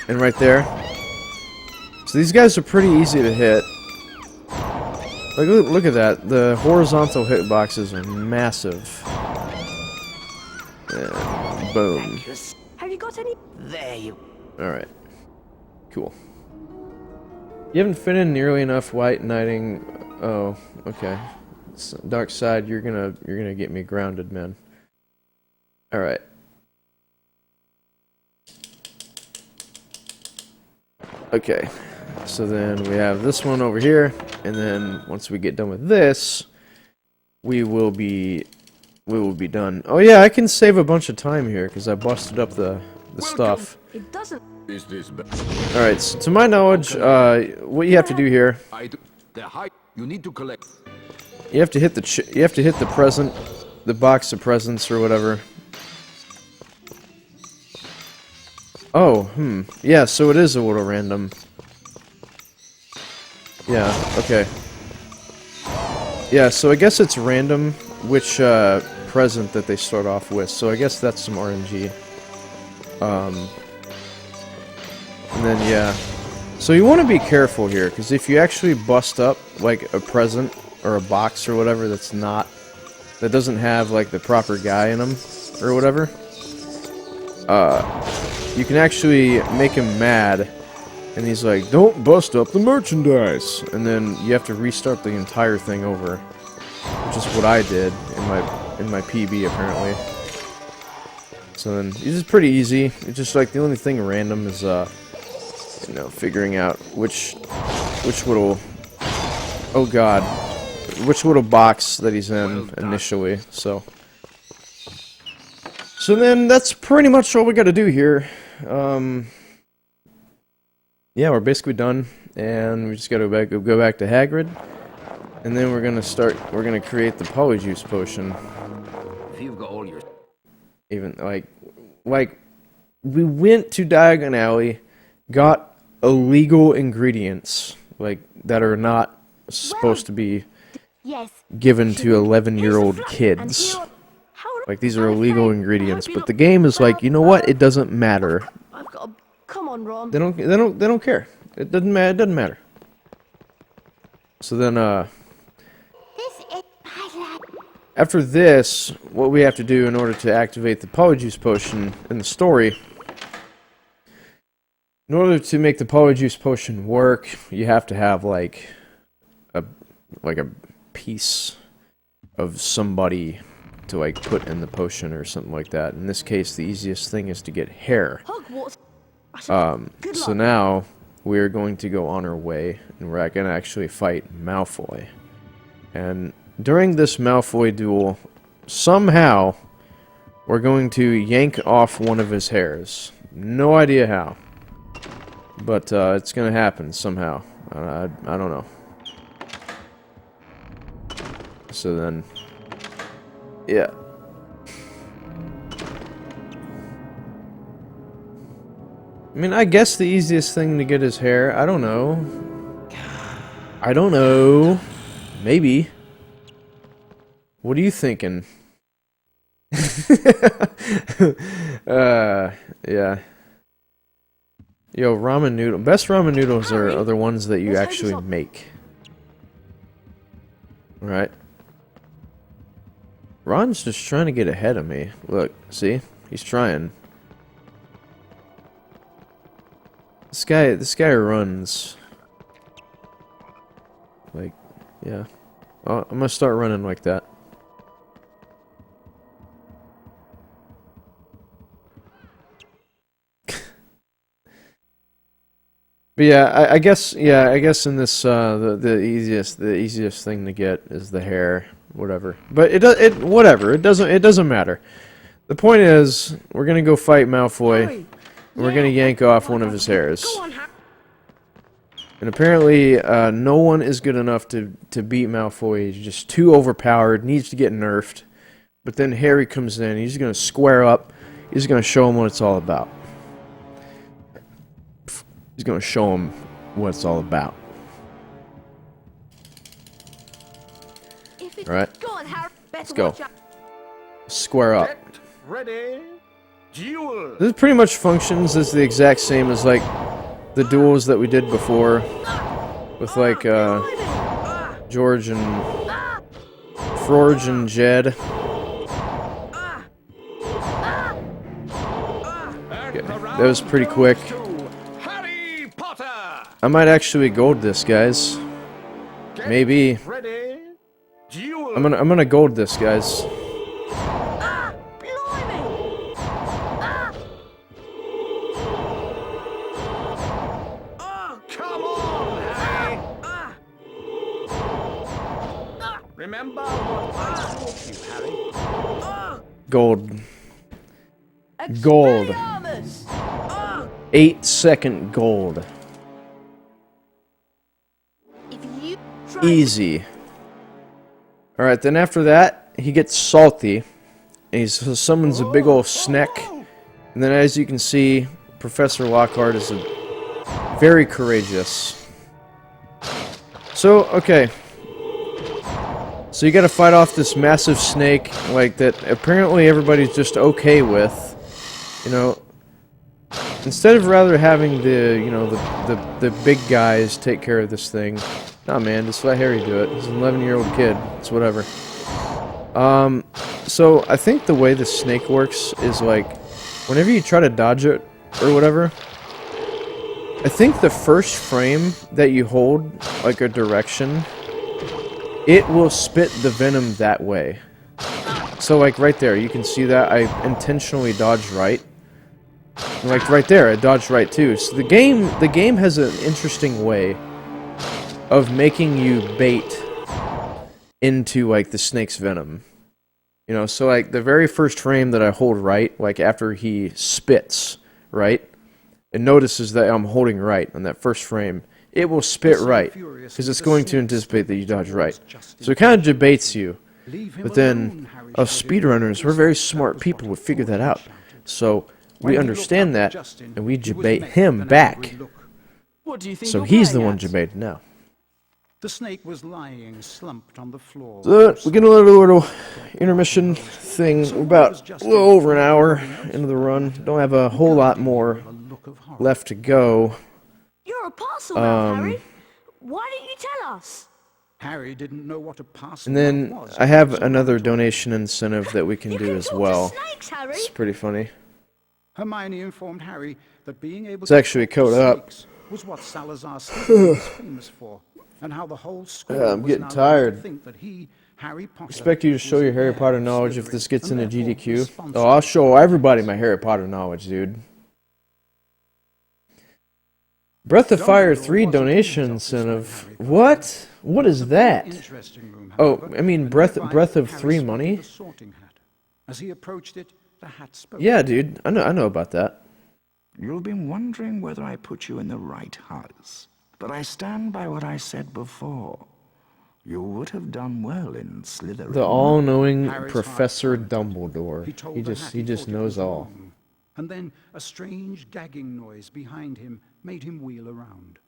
And right there. So these guys are pretty easy to hit. Like, look at that. The horizontal hitboxes are massive. And boom. Have you got any... There you... Alright. Cool. You haven't fit in nearly enough white knighting. Oh, okay. Dark side, you're gonna get me grounded, man. Alright. Okay. So then we have this one over here, and then once we get done with this, we will be done. Oh yeah, I can save a bunch of time here because I busted up the stuff. It doesn't... Is this Alright, so to my knowledge, what you have to do here, you need to collect. you have to hit the present, the box of presents or whatever. Oh, yeah, so it is a little random. Yeah, okay. Yeah, so I guess it's random which present that they start off with, so I guess that's some RNG. And then, yeah. So you want to be careful here, because if you actually bust up, like, a present, or a box or whatever that doesn't have, like, the proper guy in them, or whatever, you can actually make him mad, and he's like, don't bust up the merchandise! And then you have to restart the entire thing over, which is what I did in my PB, apparently. So then, this is pretty easy. It's just like the only thing random is, you know, figuring out which little, oh god, which little box that he's in initially. So then that's pretty much all we got to do here. Yeah, we're basically done, and we just got to go back to Hagrid, and then we're gonna create the Polyjuice potion. If you've got all your... Even, like, we went to Diagon Alley, got illegal ingredients, like, that are not supposed to be given to 11-year-old kids. Like, these are illegal ingredients, but the game is like, you know what? It doesn't matter. I've got a... Come on, Ron. They don't care. It doesn't matter. So then, This is my lad. after this, what we have to do in order to activate the Polyjuice Potion in the story, in order to make the Polyjuice Potion work, you have to have, like a piece of somebody to, like, put in the potion or something like that. In this case, the easiest thing is to get hair. So now, we're going to go on our way, and we're going to actually fight Malfoy. And during this Malfoy duel, somehow, we're going to yank off one of his hairs. No idea how. But, it's going to happen somehow. I don't know. So then, yeah. I mean, I guess the easiest thing to get is hair. I don't know. I don't know. Maybe. What are you thinking? Yeah. Yo, ramen noodle. Best ramen noodles are the ones that you actually make. Right? Ron's just trying to get ahead of me. Look, see? He's trying. This guy runs. Like, yeah. Well, I'm gonna start running like that. But yeah, I guess in this the easiest thing to get is the hair, whatever. But whatever. It doesn't matter. The point is, we're gonna go fight Malfoy, and we're gonna yank off one of his hairs. And apparently, no one is good enough to beat Malfoy. He's just too overpowered. Needs to get nerfed. But then Harry comes in. He's gonna square up. He's gonna show him what it's all about. He's gonna show him what it's all about. Alright. Let's go. Square up. Ready? Duel. This pretty much functions as the exact same as, like, the duels that we did before. With, like, George and... Forge and Jed. Okay, that was pretty quick. Harry Potter. I might actually gold this, guys. Maybe. Ready? Duel. I'm gonna gold this, guys. Come on, Harry. Remember what I taught you, Harry. Gold. Gold. 8-second gold. Easy. Alright, then after that, he gets salty. And he summons a big ol' snack. And then as you can see, Professor Lockhart is very courageous. So, okay. So you gotta fight off this massive snake, like, that apparently everybody's just okay with. You know, instead of rather having the, you know, the big guys take care of this thing. Nah, man, just let Harry do it. He's an 11-year-old kid. It's whatever. So I think the way the snake works is, like, whenever you try to dodge it or whatever, I think the first frame that you hold, like, a direction, it will spit the venom that way. So, like, right there, you can see that I intentionally dodged right. And, like, right there, I dodged right too. So the game has an interesting way of making you bait into, like, the snake's venom. You know, so, like, the very first frame that I hold right, like, after he spits, right, it notices that I'm holding right on that first frame, it will spit right, because it's going to anticipate that you dodge right. So it kind of debates you. But then, us speedrunners, we're very smart people, we figure that out. So, we understand that, and we debate him back. So he's the one debating now. The snake was lying slumped on the floor. So, we get a little intermission thing. We're about a little over an hour into the run. Don't have a whole lot more left to go. You're a parcel man, Harry. Why don't you tell us? Harry didn't know what a parcel And then was. I have another donation incentive that we can You do can as talk well. to snakes, Harry. It's pretty funny. Hermione informed Harry that being able It's to actually talk to code up. snakes was what Salazar Slytherin was famous for, and how the whole school I'm was getting now tired. to think that he, Harry Potter, Expect you to show was your Harry heir Potter of knowledge if Slytherin, this gets and into therefore GDQ. responsible Oh, I'll for show the everybody events. my Harry Potter knowledge, dude. Breath of Fire 3 donation incentive. What? What is that? Oh, I mean Breath of 3 money? As he approached it, the hat spoke. Yeah, dude. I know about that. You've been wondering whether I put you in the right house. But I stand by what I said before. You would have done well in Slytherin. The all-knowing Harry's Professor heart pounded. Dumbledore. told He the just hat just thought it knows was all. wrong. And then a strange gagging noise behind him made him wheel around.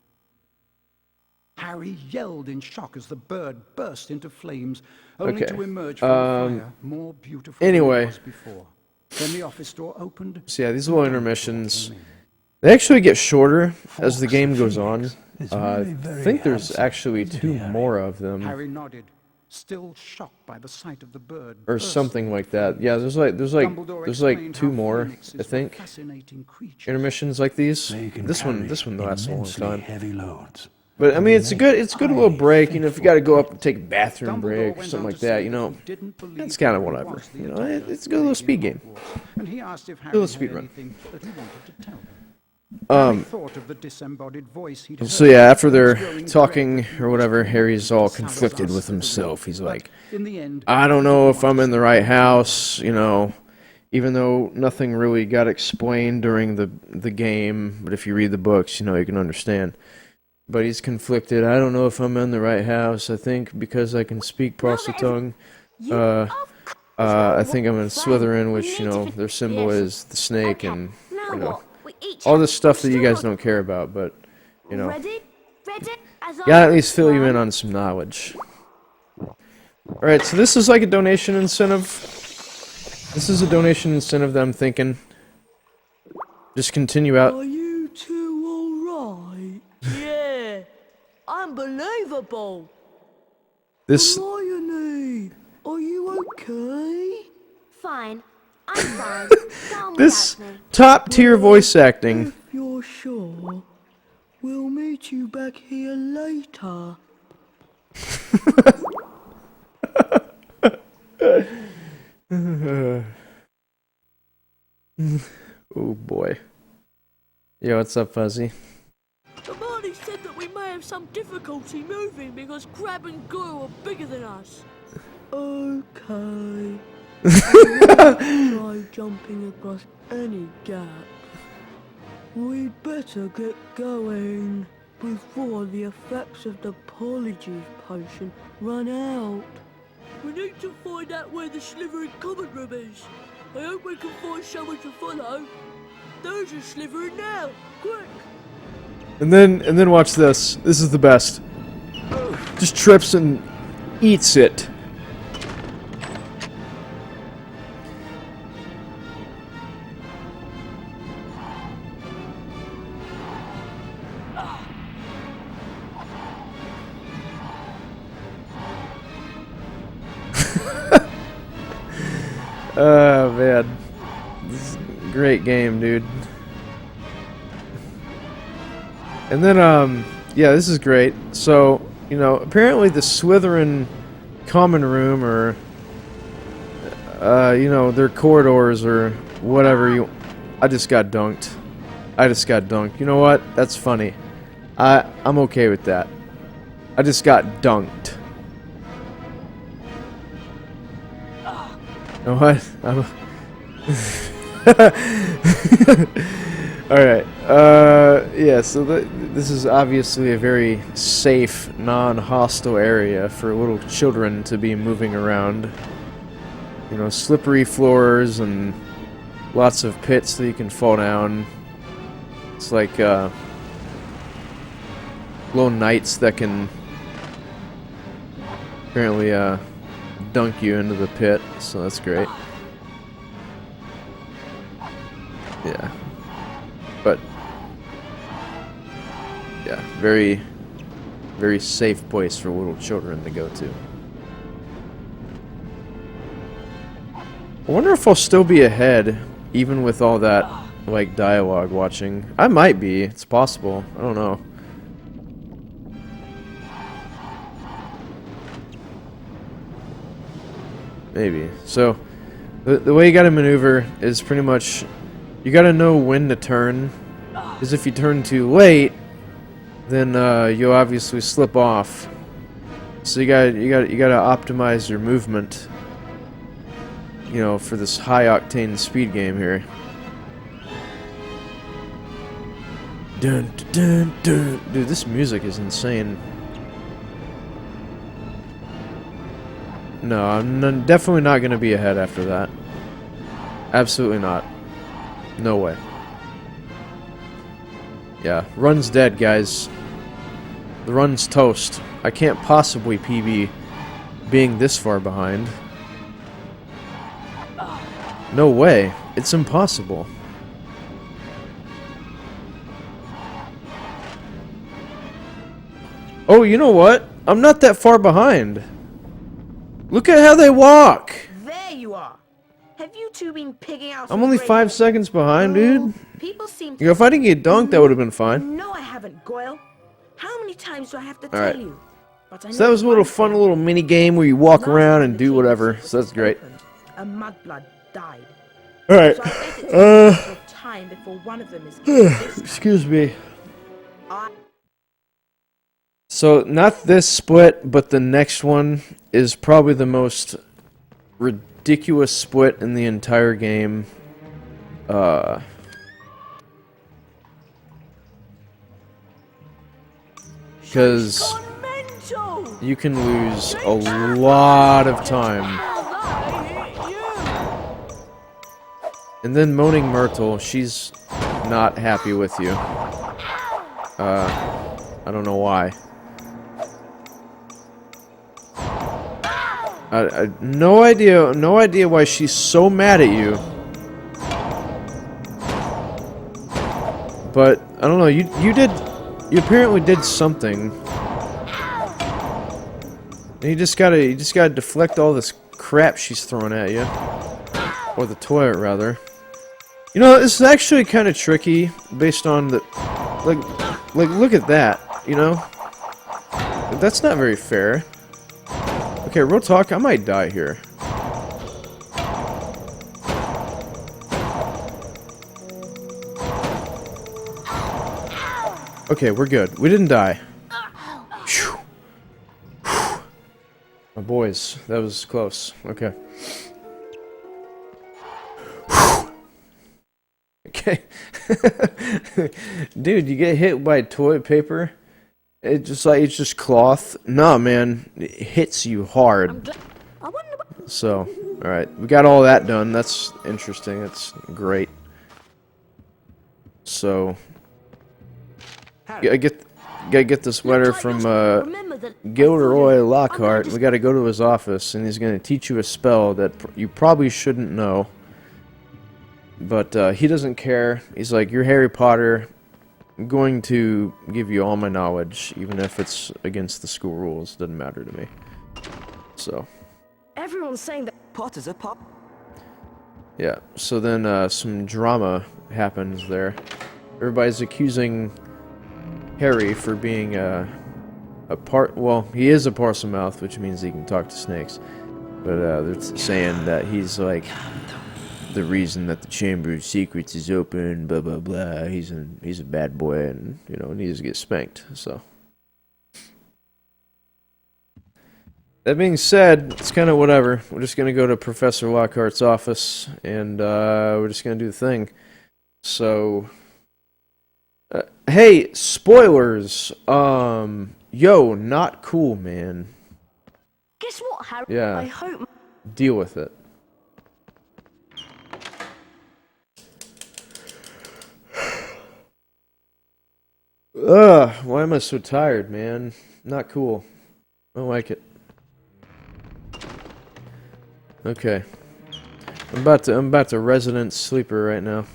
Harry yelled in shock as the bird burst into flames, only Okay. to emerge from the fire more beautiful anyway. than it was before. Then the office door opened. So yeah, these little and Dumbledore intermissions, came in. they actually get shorter as the game goes on. It's I very, very think there's handsome, actually isn't 2 he, Harry? more of them. Harry nodded, still shocked by the sight of the bird. Or bursting something like into that. flames. Yeah, there's Dumbledore like explained 2 how more, phoenixes I were think. fascinating creatures. Intermissions like these. They can This one carry lasts a long immensely time. heavy loads. But I mean, it's a good little break. You know, if you got to go up and take a bathroom Dumbledore break or went something on like to that, say you that know, he didn't believe that's kind of Harry whatever. was the You know, adopted it's a good little baby speed in game. Hogwarts, and he asked if Harry little had speed run. anything that he wanted to tell him. Harry thought of the disembodied voice he'd So heard, yeah, after and they're his growing talking dread that he or was whatever, connected Harry's to all Salazar conflicted with Slytherin. himself. He's But like, in the end, I don't he know didn't if I'm want in to the say right anything. house, you know, even though nothing really got explained during the game, but if you read the books, you know, you can understand. But he's conflicted. I don't know if I'm in the right house. I think because I can speak Tongue, I think I'm in Slytherin, which, you know, their symbol is the snake and, Now you know, what? We each all have this stuff that you still guys don't care about, but, you know, Ready? Ready? As I gotta at least fill you in plan. on some knowledge. Alright, so this is like a donation incentive. This is a donation incentive that I'm thinking. Just continue out. Are you two alright? Yeah. Unbelievable. This Hermione, are you okay? Fine. I'm fine. Go on this without me. top tier voice acting. If you're sure, we'll meet you back here later. Oh boy. Yo, what's up, Fuzzy? Hermione said that we may have some difficulty moving because Crab and Goyle are bigger than us. Okay. Try jumping across any gap. We'd better get going before the effects of the Polyjuice potion run out. We need to find out where the Slytherin common room is. I hope we can find someone to follow. There's a Slytherin now. Quick! And then watch this. This is the best. Just trips and eats it. Oh man. This is a great game, dude. And then, yeah, this is great. So, you know, apparently the Slytherin common room, or, you know, their corridors, or whatever you... I just got dunked. I just got dunked. You know what? That's funny. I'm okay with that. I just got dunked. You know what? Alright, yeah, so this is obviously a very safe, non-hostile area for little children to be moving around. You know, slippery floors and lots of pits that you can fall down. It's like, little knights that can apparently, dunk you into the pit, so that's great. Yeah. But yeah, very very safe place for little children to go to. I wonder if I'll still be ahead, even with all that, like, dialogue watching. I might be. It's possible. I don't know. Maybe. So, the way you gotta maneuver is pretty much, you gotta know when to turn, because if you turn too late, then you'll obviously slip off. So you gotta optimize your movement, you know, for this high octane speed game here. Dun, dun, dun. Dude, this music is insane. No, I'm definitely not gonna be ahead after that. Absolutely not. No way. Yeah, run's dead, guys. The run's toast. I can't possibly PB being this far behind. No way. It's impossible. Oh, you know what? I'm not that far behind. Look at how they walk. There you are. Have you two been picking out? I'm only 5 seconds behind, dude. People seem. You know, if I didn't get dunked, that would have been fine. No, I haven't, Goyle. How many times do I have to All right. tell you? But I So that was a little fun little mini game where you walk around and do whatever. So that's great. A mudblood died. All right. So I bet it's a matter of time before one of them is killed this time. Excuse me. I- So, not this split, but the next one is probably the most ridiculous split in the entire game. Because you can lose a lot of time. And then Moaning Myrtle, she's not happy with you. I don't know why. No idea why she's so mad at you. But I don't know. You apparently did something. And you just gotta deflect all this crap she's throwing at you, or the toilet rather. You know, this is actually kind of tricky based on the like look at that. You know, that's not very fair. Okay, real talk, I might die here. Okay, we're good. We didn't die. Whew. Whew. My boys, that was close. Okay. Whew. Okay. Dude, you get hit by toilet paper? It's just cloth. Nah, man, it hits you hard. So, all right, we got all that done. That's interesting. That's great. So, gotta get this letter from Gilderoy Lockhart. We gotta go to his office, and he's gonna teach you a spell that you probably shouldn't know. But he doesn't care. He's like, "You're Harry Potter. I'm going to give you all my knowledge, even if it's against the school rules. Doesn't matter to me." So. Everyone's saying that Potter's a pop. Yeah. So then some drama happens there. Everybody's accusing Harry for being a well, he is a Parselmouth, which means he can talk to snakes. But they're saying that he's like the reason that the Chamber of Secrets is open, blah blah blah. He's a bad boy, and you know, needs to get spanked. So that being said, it's kind of whatever. We're just gonna go to Professor Lockhart's office, and we're just gonna do the thing. So, hey, spoilers. Yo, not cool, man. Guess what, Harry? Yeah. I hope. Deal with it. Ugh, why am I so tired, man? Not cool. I don't like it. Okay. I'm about to resident sleeper right now.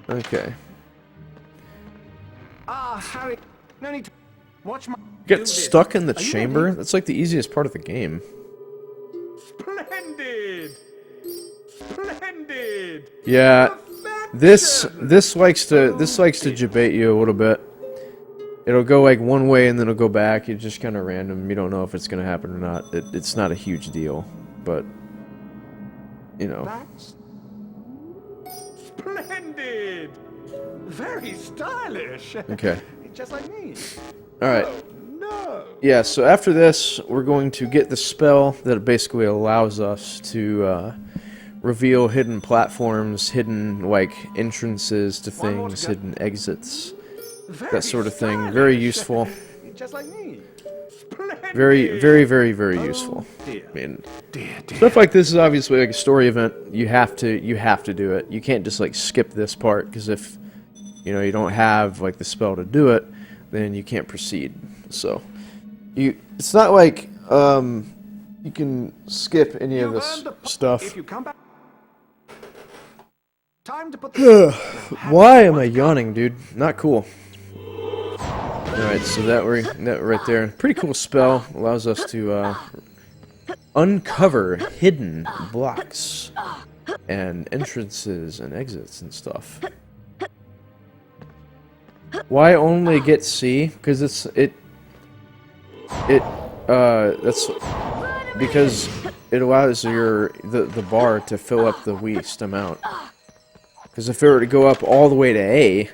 Okay. Ah, Harry, no need to... Watch my... Get stuck in the chamber? That's like the easiest part of the game. Splendid! Splendid! Yeah, this likes to debate you a little bit. It'll go like one way and then it'll go back. It's just kind of random. You don't know if it's gonna happen or not. It's not a huge deal, but you know. That's splendid! Very stylish. Okay. Just like me. All right. No. Yeah. So after this, we're going to get the spell that basically allows us to reveal hidden platforms, hidden like entrances to things, hidden exits, that sort of thing. Very useful. Just like me. Very, very, very, very useful. I mean, stuff like this is obviously like a story event. You have to do it. You can't just like skip this part, because if you don't have like the spell to do it, then you can't proceed. So it's not like you can skip any of this stuff. If you come back, time to put Why am I yawning, dude? Not cool. Alright, so that right there. Pretty cool spell. Allows us to uncover hidden blocks and entrances and exits and stuff. Why only get C? Because that's because it allows the bar to fill up the least amount. Because if it were to go up all the way to A,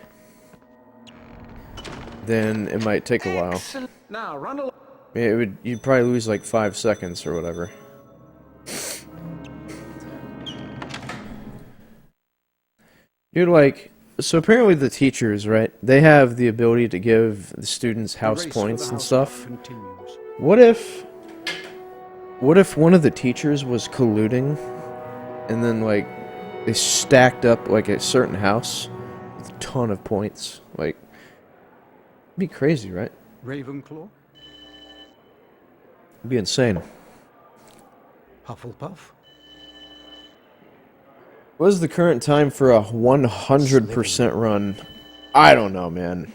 then it might take a while. Now run along. You'd probably lose like 5 seconds or whatever. So apparently the teachers, right? They have the ability to give the students house points and stuff. What if one of the teachers was colluding, and then like they stacked up like a certain house with a ton of points? Like, it'd be crazy, right? Ravenclaw? It'd be insane. Hufflepuff? What is the current time for a 100% run? I don't know, man.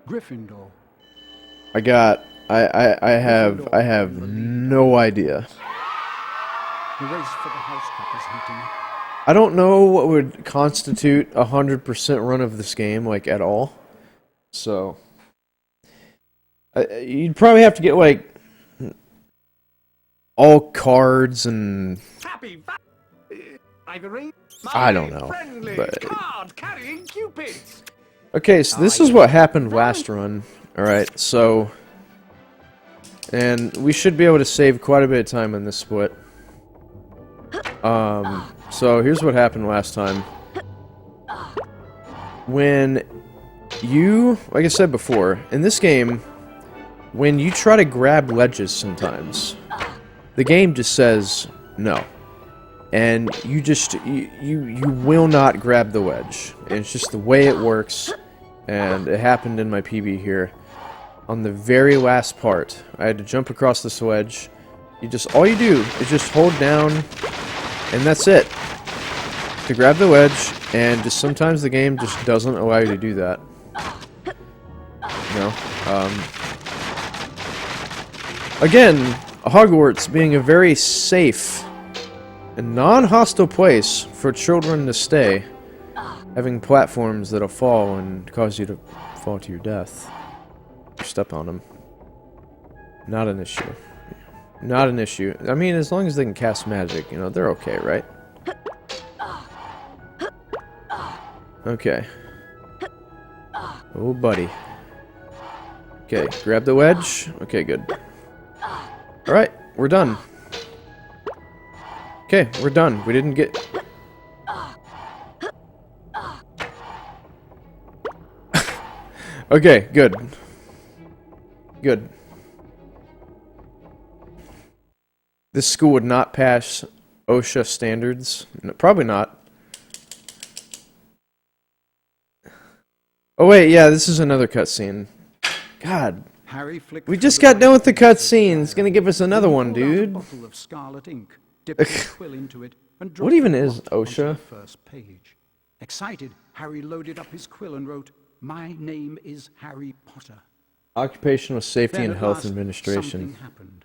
Gryffindor. I have no idea. The race for the house cup is heating up. I don't know what would constitute a 100% run of this game, like, at all. So, you'd probably have to get, like, all cards and... I don't know. But... Okay, so this is what happened last run. Alright, so... And we should be able to save quite a bit of time in this split. So here's what happened last time. When you, like I said before, in this game, when you try to grab ledges sometimes, the game just says no. And you will not grab the wedge. And it's just the way it works. And it happened in my PB here. On the very last part, I had to jump across this wedge. All you do is just hold down, and that's it. To grab the wedge, and just sometimes the game just doesn't allow you to do that. Again, Hogwarts being a very safe and non-hostile place for children to stay, having platforms that'll fall and cause you to fall to your death. You step on them. Not an issue. Not an issue. I mean, as long as they can cast magic, they're okay, right? Okay. Oh, buddy. Okay, grab the wedge. Okay, good. Alright, we're done. Okay, we're done. We didn't get... Okay, good. Good. This school would not pass OSHA standards. No, probably not. Oh wait, yeah, this is another cutscene. God. We just got done with the cutscene. It's gonna give us another one, dude. What even is OSHA? Excited, Harry loaded up his quill and wrote, My name is Harry Potter. Occupational Safety Then and at Health last, Administration. something happened.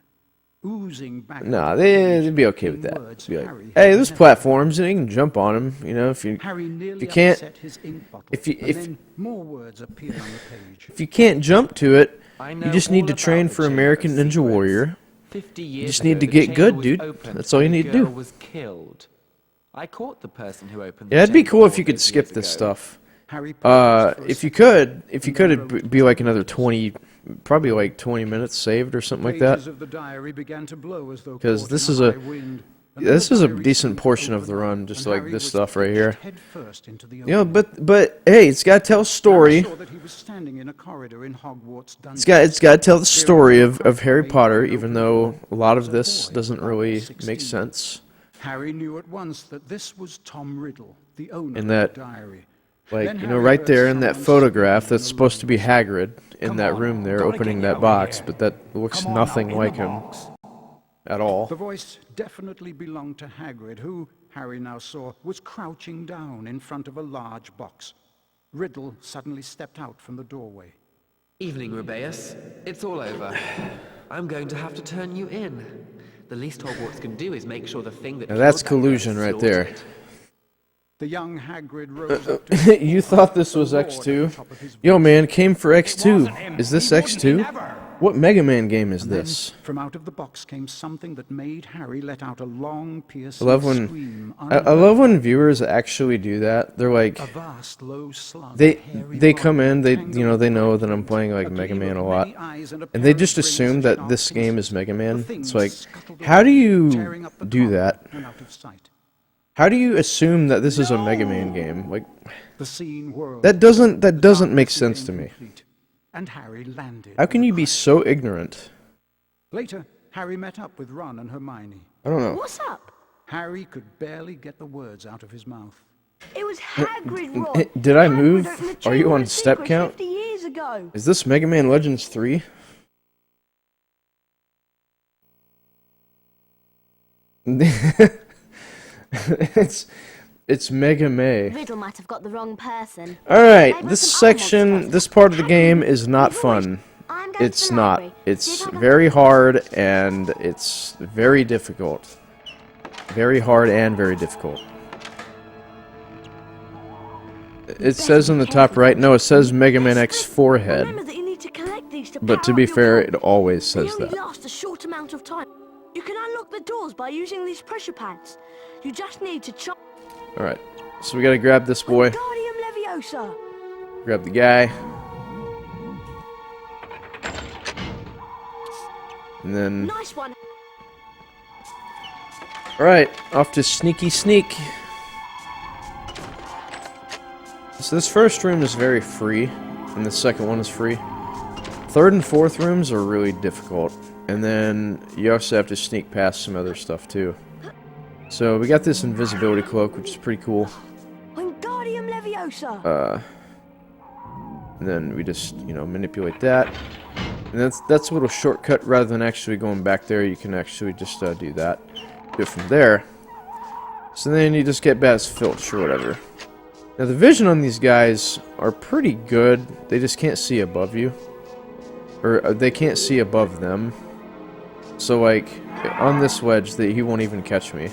Oozing back Nah, out of the they'd page be okay with came that. words Be like, Harry hey, had there's never platforms and you can jump on them. You know, if you Harry nearly can't, upset his ink bottle, if you and if then more words appeared on the page. if you can't jump to it, I you know just need all to about train the for Chamber American of Ninja Secrets. Warrior. 50 You years just ago, need to the get chamber good, was dude. opened That's all you and a need to do. girl was killed. I caught the person who opened Yeah, the it'd be chamber cool if all you could those skip years this ago. stuff. Harry paused for a If you second, could, and then wrote it'd be like another 20, probably like 20 minutes saved or something like that. pages of the diary began to blow as though 'Cause caught this in is a a- high wind, and This then is the a diary decent seemed to portion of the open up, run, just and like Harry this was stuff right pitched here. headfirst into the You know, opening. but hey, it's got to tell a Harry story. saw that he was standing in a corridor in Hogwarts dungeon. It's got to tell the story of Harry Made by Potter, an even open though door. a lot Was of a this boy, doesn't but really almost make 16. sense. Harry knew at once that this was Tom Riddle, the owner In of that, the diary. Like, Then you know, Harry right heard there in that someone photograph, screaming that's in a supposed to be low Hagrid in Come that on, room there, gotta opening get you that out box, here. but that looks Come on now, nothing in like the him box. at all. The voice definitely belonged to Hagrid, who, Harry now saw, was crouching down in front of a large box. Riddle suddenly stepped out from the doorway. Evening, Rubeus. It's all over. I'm going to have to turn you in. The least Hogwarts can do is make sure the thing that Now that's killed that girl is collusion right there. slaughtered. The young Hagrid rose up to You thought this was X2? Yo, man, came for X2. Is this X2? What Mega Man game is And then, this? from out of the box came something that made Harry let out a long, piercing I love when scream. I love when viewers actually do that. They're like, A vast, low slug, they hairy they body, come in, they tangled you know they with know bright that I'm light, playing like a Mega gleam Man of a lot, many eyes and a and they pair just of rings assume of that sharp this game is pincers. Mega The Man. thing It's like, scuttled how do away, you tearing up the do carpet that? and out of sight. How do you assume that this is a Mega Man game? Like, The scene whirled. that doesn't The make darkness sense to became me. complete, and Harry landed. How can with a you be crash. so ignorant? Later, Harry met up with Ron and Hermione. I don't know. What's up? Harry could barely get the words out of his mouth. It was Hagrid, Ron. Did I Hagrid move? opened the Are you Chamber on of step Secrets count? 50 years ago. Is this Mega Man Legends 3? It's Mega May. Riddle might have got the wrong person. Alright, Maybe this some other section, monsters. this part of the game is not We've always- fun. I'm going It's to the not. library. See It's if I can very find hard and it's very difficult. Very hard and very difficult. It says on the top right, no, it says Mega Man X Remember forehead. that you need to collect these to But to power be up your fair, gun. it always They says only that. last a short amount of time. You can unlock the doors by using these pressure pads. You just need to chop Alright, so we gotta grab this boy. Wingardium Leviosa. Grab the guy. And then, Nice one. alright, off to Sneaky Sneak. So this first room is very free, and the second one is free. Third and fourth rooms are really difficult, and then you also have to sneak past some other stuff too. So we got this invisibility cloak, which is pretty cool. Wingardium Leviosa. And then we just, you know, manipulate that. And that's a little shortcut. Rather than actually going back there, you can actually just do that. Do it from there. So then you just get past Filch or whatever. Now the vision on these guys are pretty good. They just can't see above you. Or they can't see above them. So like, on this wedge, he won't even catch me.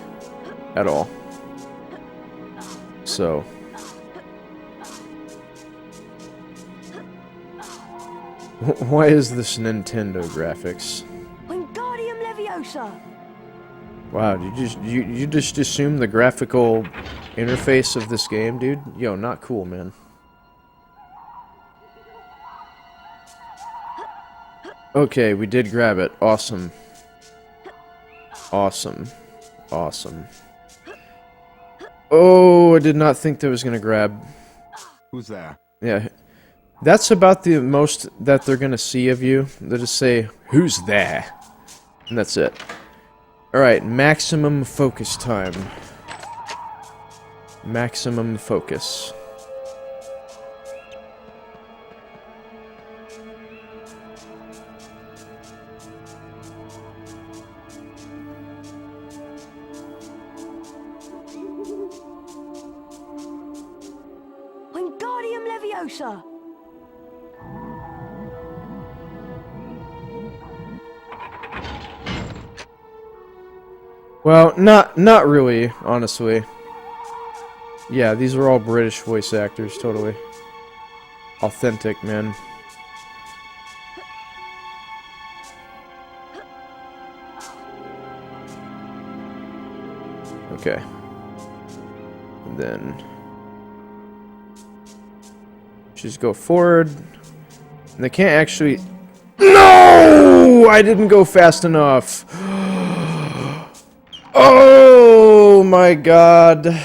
At all. So... Why is this Nintendo graphics? Wingardium Leviosa. Wow, you just assume the graphical interface of this game, dude? Yo, not cool, man. Okay, we did grab it. Awesome. Awesome. Awesome. Oh, I did not think that was gonna grab. Who's there? Yeah. That's about the most that they're gonna see of you. They'll just say, "Who's there?" And that's it. Alright, maximum focus time. Maximum focus. Wingardium Leviosa. Well, not really, honestly. Yeah, these are all British voice actors, totally. Authentic, man. Okay. And then just go forward. And they can't actually... No! I didn't go fast enough. Oh my god.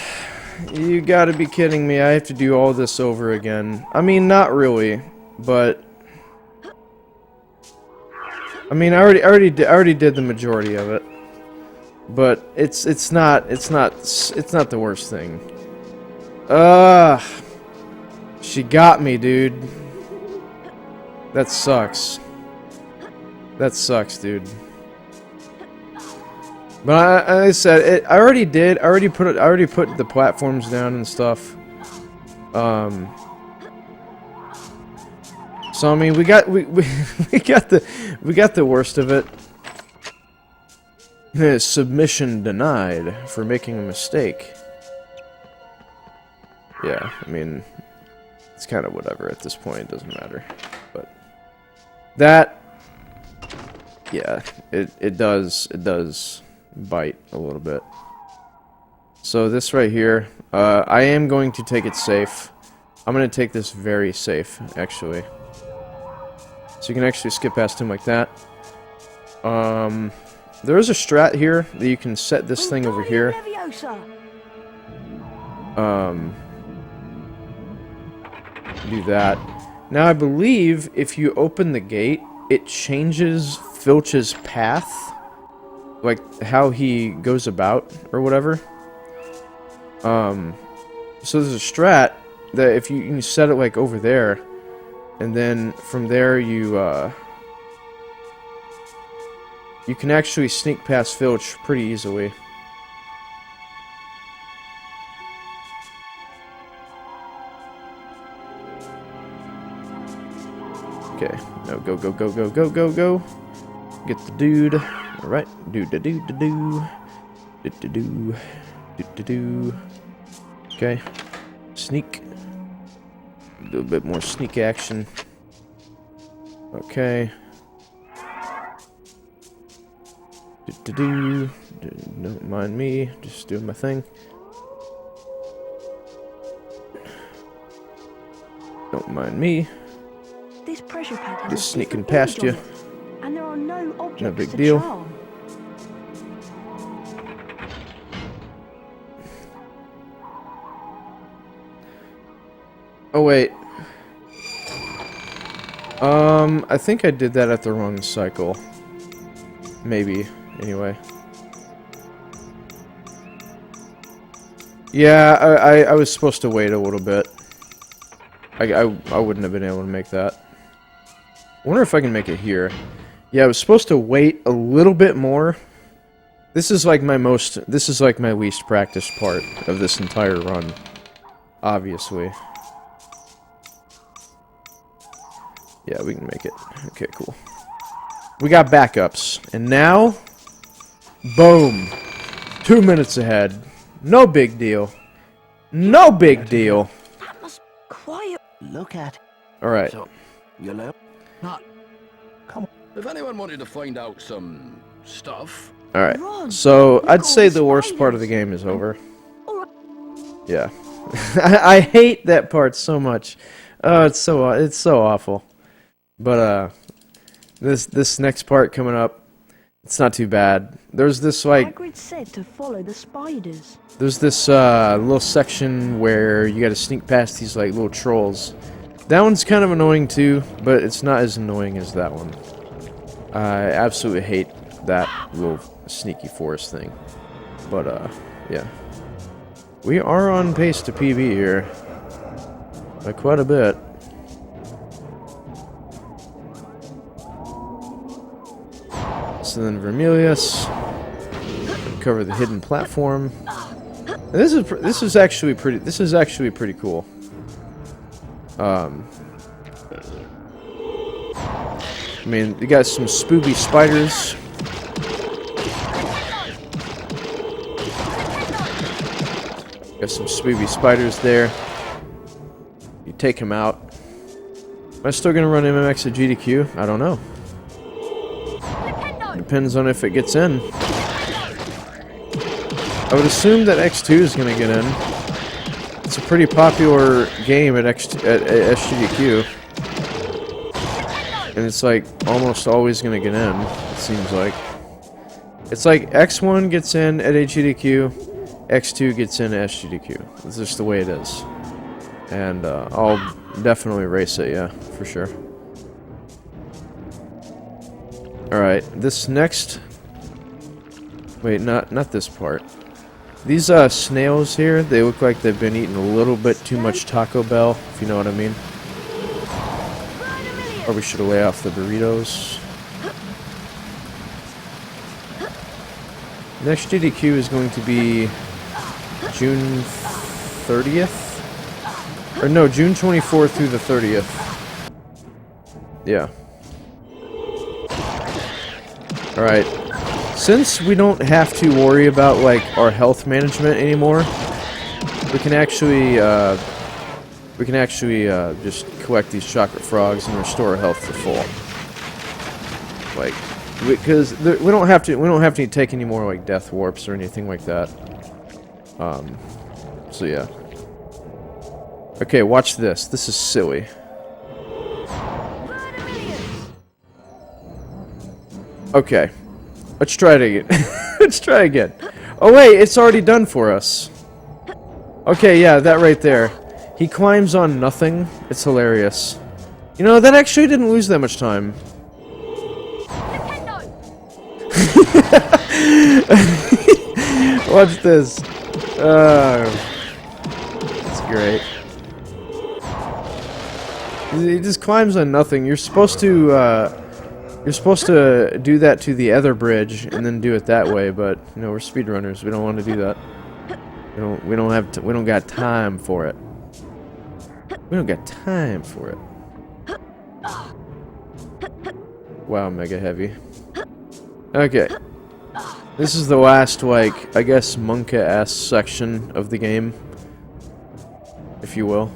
You gotta be kidding me. I have to do all this over again. I mean, not really, but... I mean, I already did the majority of it. But it's not the worst thing. She got me, dude. That sucks. That sucks, dude. But I said I already did. I already put the platforms down and stuff. So I mean, we got the worst of it. Submission denied for making a mistake. Yeah, I mean, it's kind of whatever at this point. It doesn't matter. But that, yeah, it does bite a little bit. So this right here, I am going to take it safe. I'm going to take this very safe, actually. So you can actually skip past him like that. There is a strat here that you can set this thing over here. Do that. Now I believe if you open the gate, it changes Filch's path. Like how he goes about or whatever. So there's a strat that if you set it like over there, and then from there you can actually sneak past Filch pretty easily. Okay, now go. Get the dude. Alright, do. Okay, sneak. A little bit more sneak action. Okay. Don't mind me, just doing my thing. Don't mind me. This pressure pad has Just a sneaking different past image you. on it, and there are no objects No big to deal. charm. Oh wait. I think I did that at the wrong cycle. Maybe, anyway. Yeah, I was supposed to wait a little bit. I wouldn't have been able to make that. I wonder if I can make it here. Yeah, I was supposed to wait a little bit more. This is like my least practiced part of this entire run. Obviously. Yeah, we can make it. Okay, cool. We got backups. And now, boom. 2 minutes ahead. No big deal. No big deal. That must be quiet. Look at. Alright. So, you know. If anyone wanted to find out some stuff, Alright. So, I'd say the worst part of the game is over. Yeah. I hate that part so much. Oh, it's so awful. But this next part coming up, it's not too bad. There's this like Hagrid said to follow the spiders. there's this little section where you got to sneak past these like little trolls. That one's kind of annoying too, but it's not as annoying as that one. I absolutely hate that little sneaky forest thing. But yeah. We are on pace to PB here. By quite a bit. So then Vermilius, cover the hidden platform. And this is actually pretty cool. I mean, you got some spooky spiders. Got some spooky spiders there. You take him out. Am I still gonna run MMX at GDQ? I don't know. Depends on if it gets in. I would assume that X2 is gonna get in. It's a pretty popular game at SGDQ. And it's like almost always gonna get in, it seems like. It's like X1 gets in at HGDQ, X2 gets in at SGDQ. It's just the way it is. And I'll definitely race it, yeah, for sure. Alright, this next... Wait, not this part. These snails here, they look like they've been eating a little bit too much Taco Bell, if you know what I mean. Or we should lay off the burritos. Next GDQ is going to be June 30th? Or no, June 24th through the 30th. Yeah. Alright. Since we don't have to worry about, like, our health management anymore, we can actually just collect these chocolate frogs and restore our health to full. Like, because we don't have to take any more like death warps or anything like that. So yeah. Okay, watch this. This is silly. Okay, let's try it again. Let's try again. Oh wait, it's already done for us. Okay, yeah, that right there. He climbs on nothing. It's hilarious. You know, that actually didn't lose that much time. Watch this. That's great. He just climbs on nothing. You're supposed to do that to the other bridge and then do it that way, but you know, we're speedrunners. We don't want to do that. We don't got time for it. We don't got time for it. Wow, mega heavy. Okay. This is the last, like, I guess, Monka-ass section of the game. If you will.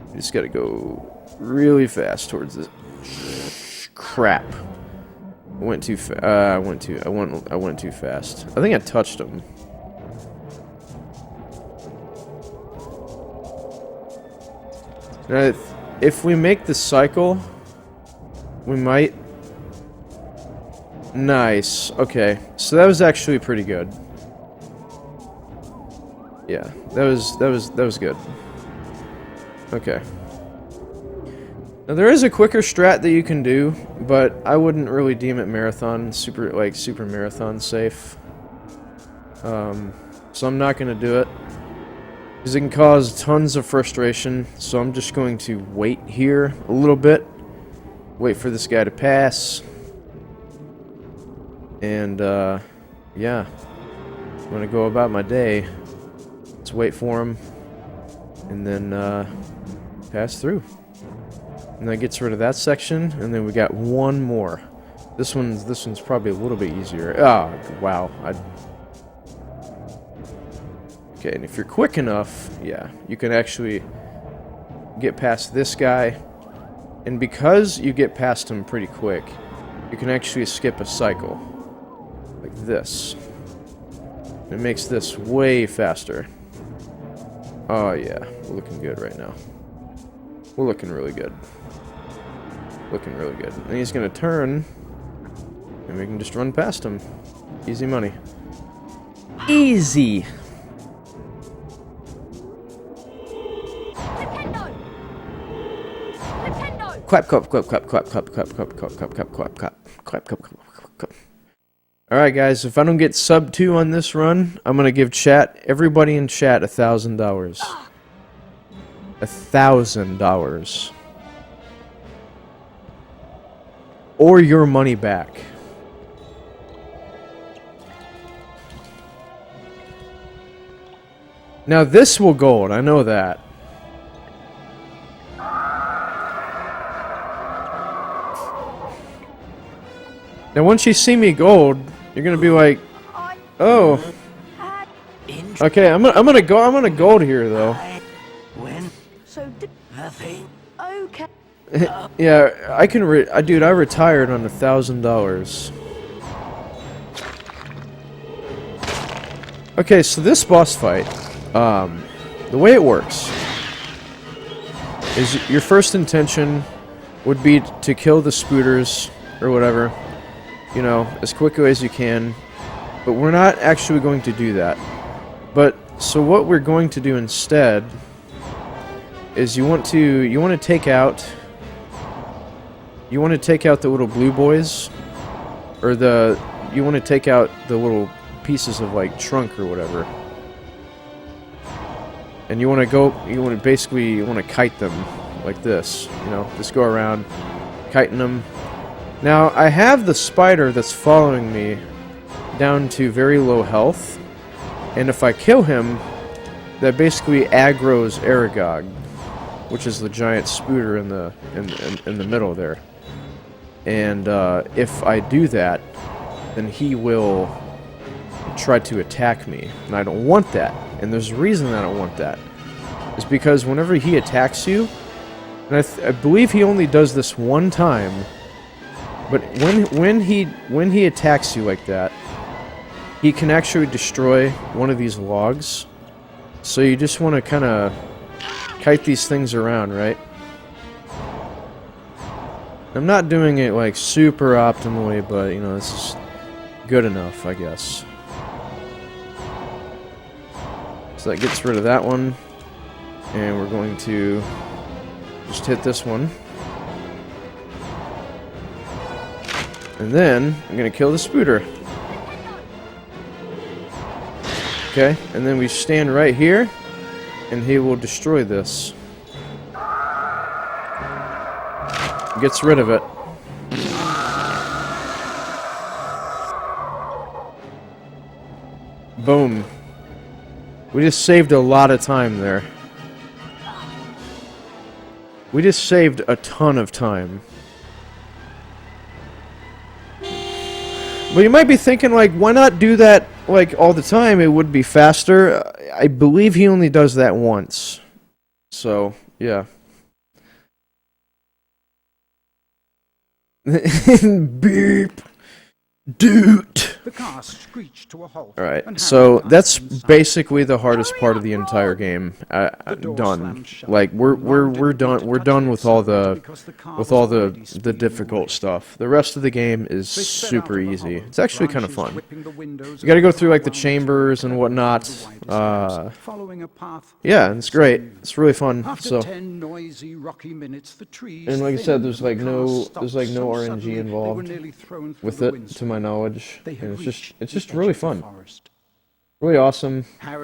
You just gotta go really fast towards this. Crap. I went too I went too fast. I think I touched him. Now, if we make the cycle, we might. Nice. Okay. So that was actually pretty good. Yeah, that was good. Okay. Now there is a quicker strat that you can do, but I wouldn't really deem it marathon super marathon safe. So I'm not gonna do it because it can cause tons of frustration. So I'm just going to wait here a little bit, wait for this guy to pass, and yeah, I'm gonna go about my day. Let's wait for him, and then pass through. And that gets rid of that section, and then we got one more. This one's probably a little bit easier. Oh, wow. Okay, and if you're quick enough, yeah, you can actually get past this guy. And because you get past him pretty quick, you can actually skip a cycle. Like this. It makes this way faster. Oh yeah, we're looking good right now. We're looking really good. Looking really good. And he's gonna turn, and we can just run past him. Easy money. Easy. Clap, clap, clap, clap, clap, clap, clap, clap, clap, clap, clap, clap, clap, clap, clap, clap, clap. Alright guys, if I don't get sub 2 on this run, I'm gonna give everybody in chat $1,000. $1,000. Or your money back. Now this will gold, I know that. Now once you see me gold, you're gonna be like, Oh. Okay, I'm gonna gold here though. So did nothing. Okay. Yeah, I can dude, I retired on $1,000. Okay, so this boss fight, the way it works is your first intention would be to kill the spooters or whatever, you know, as quickly as you can. But we're not actually going to do that. But so what we're going to do instead is you want to take out the little blue boys, or you want to take out the little pieces of like trunk or whatever. And you want to kite them like this, you know, just go around kiting them. Now I have the spider that's following me down to very low health, and if I kill him, that basically aggroes Aragog, which is the giant spooter in the middle there. And if I do that, then he will try to attack me, and I don't want that. And there's a reason I don't want that. It's because whenever he attacks you, and I believe he only does this one time, but when he attacks you like that, he can actually destroy one of these logs. So you just want to kind of kite these things around, right? I'm not doing it like super optimally, but you know, this is good enough, I guess. So that gets rid of that one, and we're going to just hit this one. And then I'm going to kill the spooter. Okay, and then we stand right here, and he will destroy this. Gets rid of it. Boom. We just saved a lot of time there. We just saved a ton of time. But you might be thinking, like, why not do that, like, all the time? It would be faster. I believe he only does that once. So, yeah. Beep. Dude. The car screeched to a halt. Alright, so that's basically the hardest part of the entire game. Done. Like we're done with all the difficult stuff. The rest of the game is super easy. It's actually kind of fun. You got to go through like the chambers and whatnot. Yeah, it's great. It's really fun. So, and like I said, there's like no RNG involved with it, to my knowledge. And it's just really fun. Really awesome. I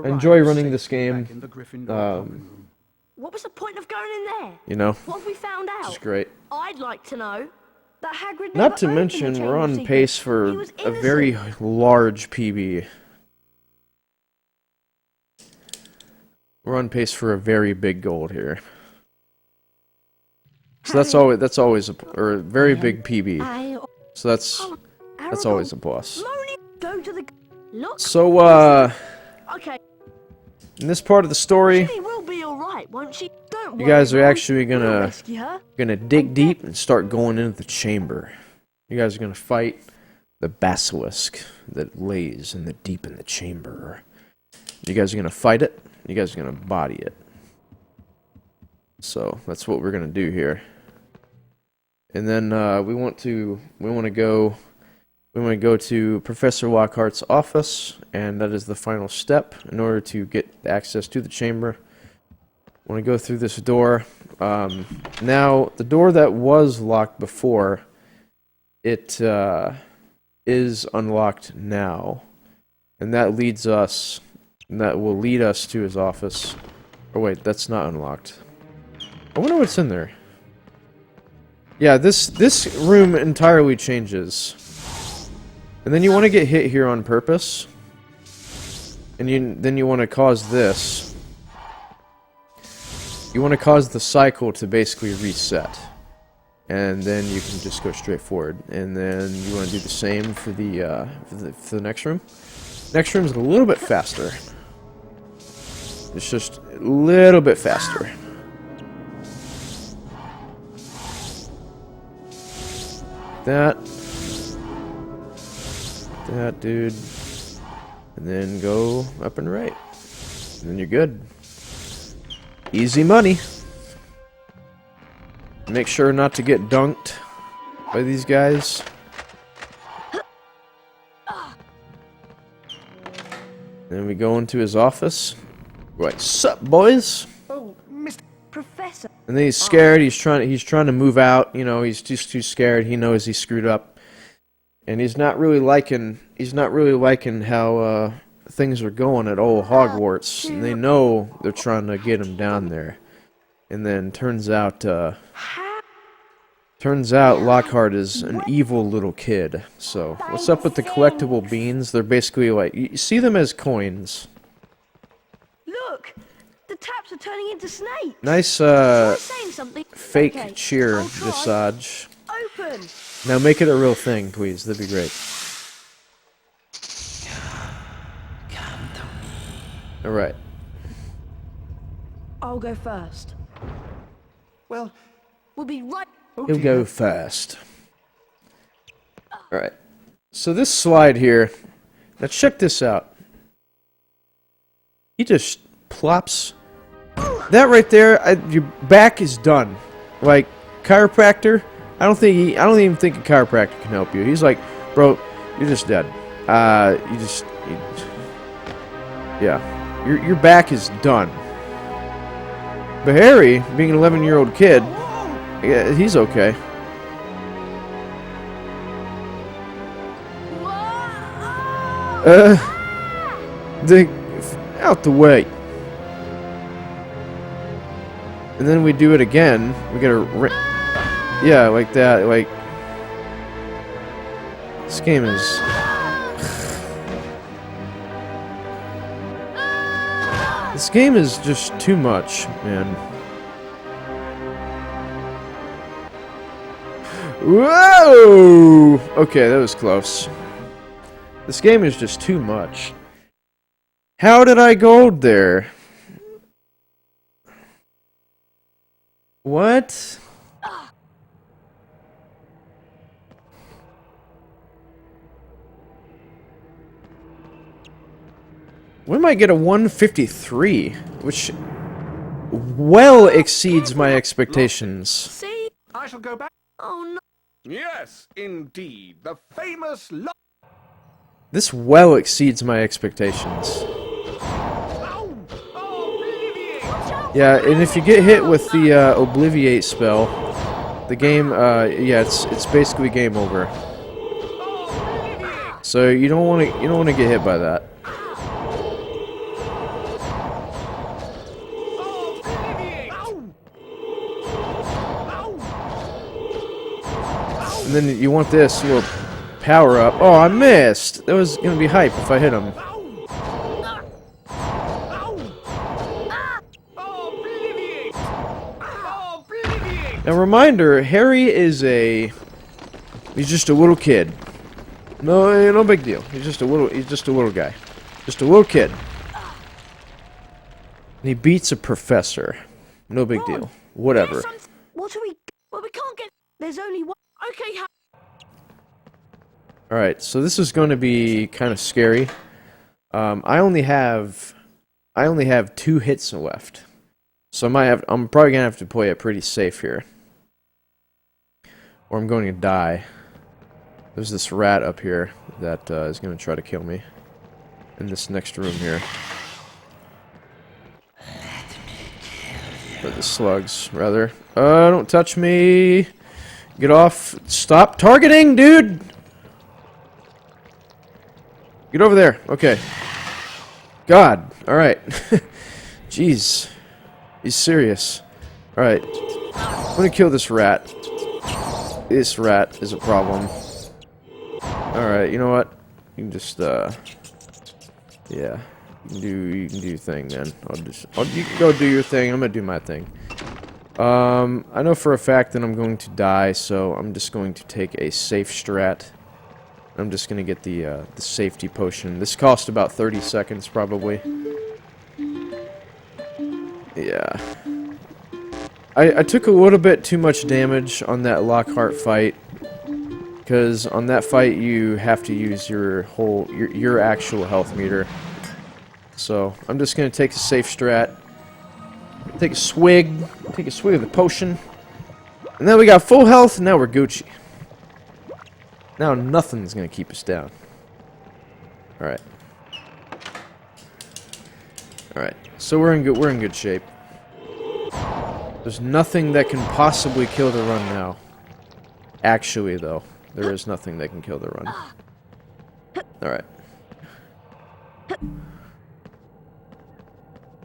enjoy running this game. What was the point of going in there? You know, What have we found out? it's great. I'd like to know that Hagrid Not to never opened mention, the we're chamber on secret. pace He for was a very large PB. We're on pace for a very big gold here. So that's always a very big PB. So that's always a plus. Go to the look. So Okay. in this part of the story, She will be all right, won't she? Don't you guys worry, are Ron. actually We'll gonna rescue her. dig deep and start going into the chamber. You guys are gonna fight the basilisk that lays deep in the chamber. You guys are gonna fight it. You guys are gonna body it. So that's what we're gonna do here. And then we want to go to Professor Lockhart's office, and that is the final step in order to get access to the chamber. I want to go through this door. Now, the door that was locked before, it is unlocked now, and that will lead us to his office. Oh wait, that's not unlocked. I wonder what's in there. Yeah, this room entirely changes. And then you want to get hit here on purpose. And then you want to cause this. You want to cause the cycle to basically reset. and then you can just go straight forward. And then you want to do the same for the next room. Next room is a little bit faster. It's just a little bit faster. That, dude, and then go up and right, and then you're good. Easy money. Make sure not to get dunked by these guys. Then we go into his office. Right, sup, boys? Oh, Mr. Professor. And then he's scared. He's trying to move out. You know, he's just too scared. He knows he screwed up, and he's not really liking how things are going at old Hogwarts. And they know they're trying to get him down there. And then turns out Lockhart is an evil little kid. So what's up with the collectible beans? They're basically like, you see them as coins. Look, the taps are turning into snakes. Nice Saying something? fake Okay, cheer I'll try. visage. Open. Now make it a real thing, please. That'd be great. Alright. I'll go first. Well, We'll be right. He'll go fast. Alright. So this slide here, now check this out. He just plops. That right there, your back is done. Like, chiropractor, I don't even think a chiropractor can help you. He's like, bro, you're just dead. Yeah. Your back is done. But Harry, being an 11-year-old kid, yeah, he's okay. Out the way. And then we do it again. We gotta, yeah, like that. Like, this game is. This game is just too much, man. Whoa! Okay, that was close. This game is just too much. How did I gold there? What? We might get a 153, which well exceeds my expectations. See? I shall go back. Oh no. Yes, indeed. The famous This well exceeds my expectations. Yeah, and if you get hit with the Obliviate spell, the game, yeah, it's basically game over. So you don't want to get hit by that. And then you want this little power up. Oh, I missed! That was gonna be hype if I hit him. Now, reminder: Harry is he's just a little kid. No big deal. He's just a little guy, just a little kid. And he beats a professor. No big deal. Whatever. What are we? Well, we can't get. There's only one. Okay. Alright, so this is going to be kind of scary. I only have 2 hits left. So I'm probably gonna have to play it pretty safe here. Or I'm going to die. There's this rat up here that is gonna try to kill me. In this next room here. Or the slugs, rather. Don't touch me! Get off. Stop targeting, dude! Get over there. Okay. God. Alright. Jeez. He's serious. Alright. I'm gonna kill this rat. This rat is a problem. Alright, you know what? You can just, yeah. You can do your thing, man. You can go do your thing. I'm gonna do my thing. I know for a fact that I'm going to die, so I'm just going to take a safe strat. I'm just going to get the safety potion. This cost about 30 seconds, probably. Yeah. I took a little bit too much damage on that Lockhart fight. Because on that fight, you have to use your actual health meter. So, I'm just going to take a safe strat. Take a swig of the potion. And then we got full health, and now we're Gucci. Now nothing's gonna keep us down. Alright. Alright. So we're in good shape. There's nothing that can possibly kill the run now. Actually though, there is nothing that can kill the run. Alright.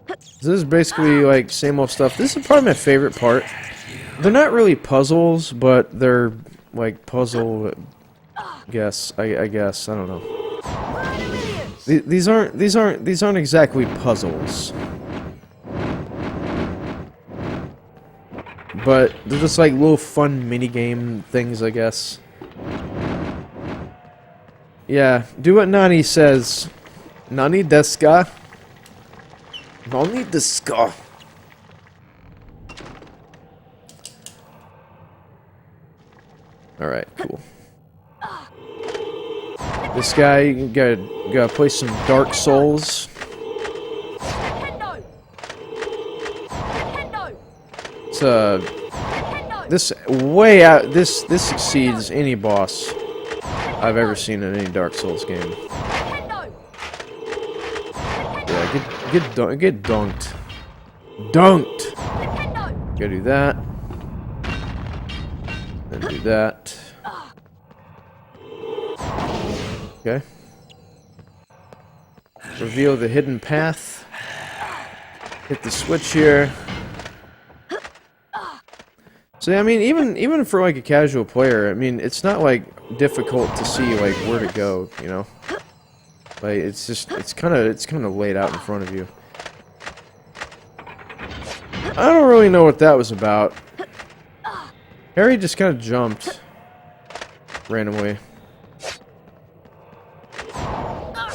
This is basically like same old stuff. This is probably my favorite part. They're not really puzzles, but they're like puzzle. I guess I don't know. These aren't exactly puzzles, but they're just like little fun mini game things, I guess. Yeah, do what Nani says. Nani desu ka? Nani desu ka? Alright, cool. This guy, you gotta play some Dark Souls. It's this way out. This exceeds any boss I've ever seen in any Dark Souls game. Yeah, get dunked. Dunked. Gotta do that. Then do that. Okay. Reveal the hidden path. Hit the switch here. So I mean, even for like a casual player, I mean, it's not like difficult to see like where to go, you know. Like it's kind of laid out in front of you. I don't really know what that was about. Harry just kind of jumped randomly.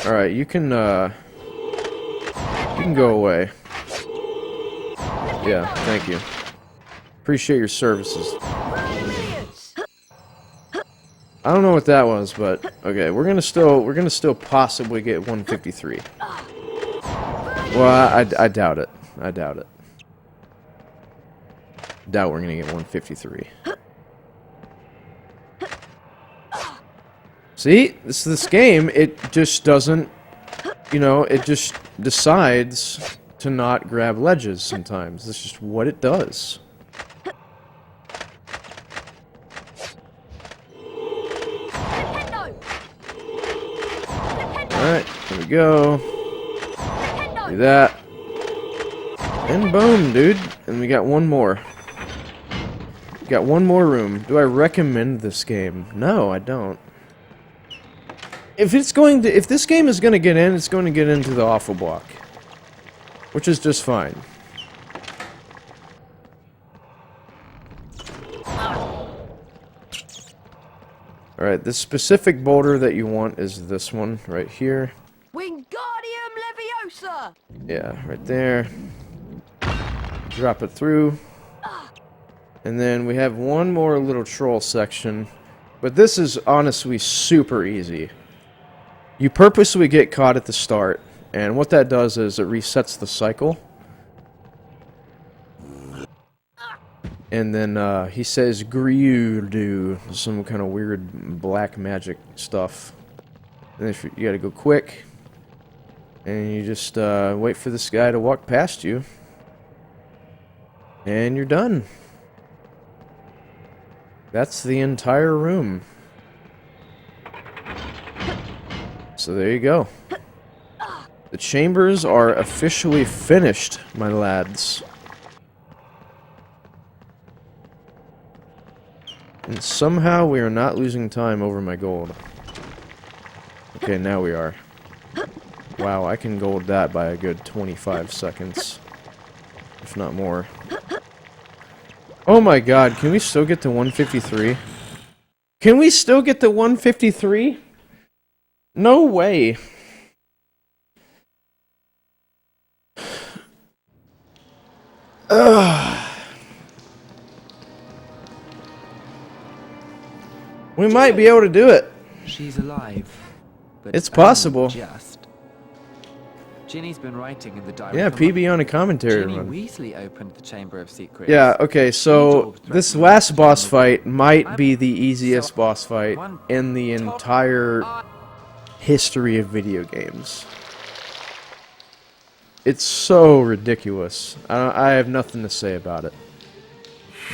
Alright, you can go away. Yeah, thank you. Appreciate your services. I don't know what that was, but okay, we're gonna still possibly get 153. Well, I doubt it. I doubt it. Doubt we're gonna get 153. See, this game, it just doesn't, you know, it just decides to not grab ledges sometimes. That's just what it does. Alright, here we go. Do that. And boom, dude. And we got one more. Got one more room. Do I recommend this game? No, I don't. If this game is going to get in, it's going to get into the awful block. Which is just fine. Alright, the specific boulder that you want is this one right here. Wingardium Leviosa! Yeah, right there. Drop it through. And then we have one more little troll section. But this is honestly super easy. You purposely get caught at the start, and what that does is it resets the cycle. And then he says Griudu, some kind of weird black magic stuff. And if you gotta go quick, and you just wait for this guy to walk past you, and you're done. That's the entire room. So there you go. The chambers are officially finished, my lads. And somehow we are not losing time over my gold. Okay, now we are. Wow, I can gold that by a good 25 seconds. If not more. Oh my god, can we still get to 153? Can we still get to 153? No way. Ugh. We might be able to do it. She's alive. But It's possible. only just. Ginny's been writing in the diary. Yeah, for PB on a commentary Ginny run. Weasley opened the Chamber of Secrets. Yeah, okay, so this last boss fight might be the easiest boss fight in the entire history of video games. It's so ridiculous. I have nothing to say about it.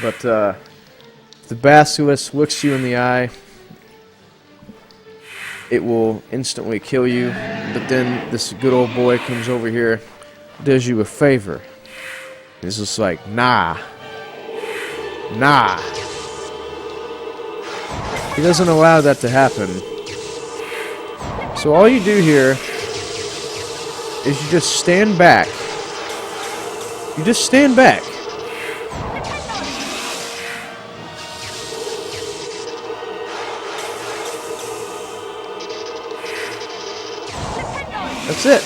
But, if the basilisk looks you in the eye, it will instantly kill you. But then this good old boy comes over here, does you a favor. It's just like, nah. Nah. He doesn't allow that to happen. So all you do here is you just stand back. You just stand back. That's it.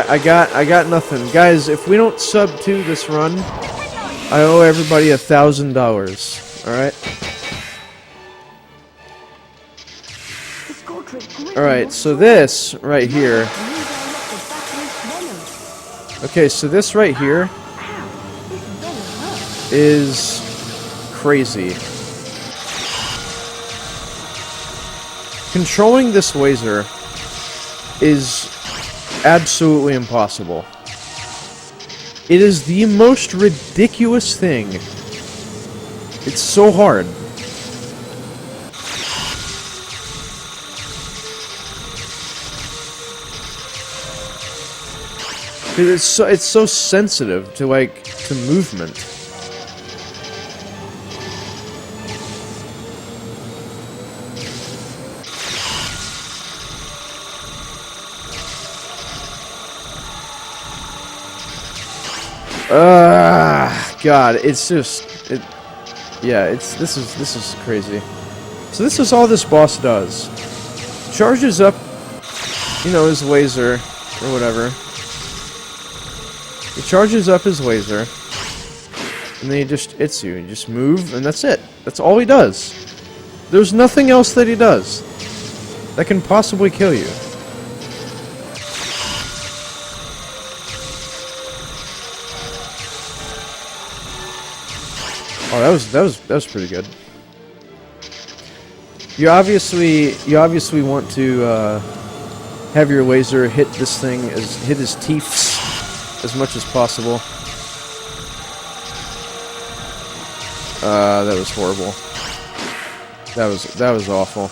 I got nothing. Guys, if we don't sub to this run, I owe everybody $1,000. Alright? Alright, so this right here. Okay, so this right here is crazy. Controlling this laser is absolutely impossible. It is the most ridiculous thing. It's so hard. It's so sensitive to to movement. God, it's just this is crazy. So this is all this boss does. Charges up, you know, his laser or whatever. He charges up his laser, and then he just hits you. You just move, and that's it. That's all he does. There's nothing else that he does that can possibly kill you. Oh, that was pretty good. You obviously want to have your laser hit this thing hit his teeth as much as possible. That was horrible. That was awful.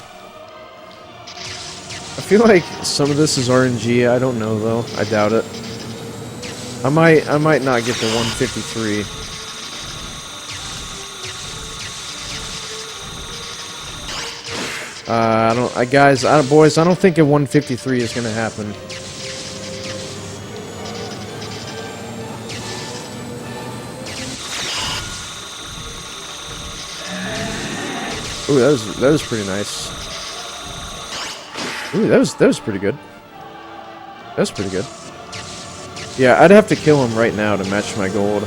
I feel like some of this is RNG. I don't know though. I doubt it. I might not get to 153. Boys, I don't think a 153 is gonna happen. Ooh, that was pretty nice. Ooh, that was pretty good. That was pretty good. Yeah, I'd have to kill him right now to match my gold.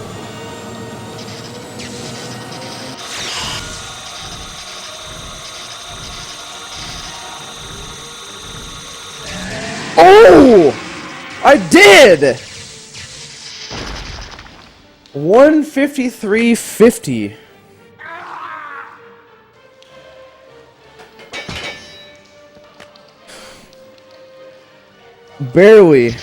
Oh! I did! 153.50. Barely.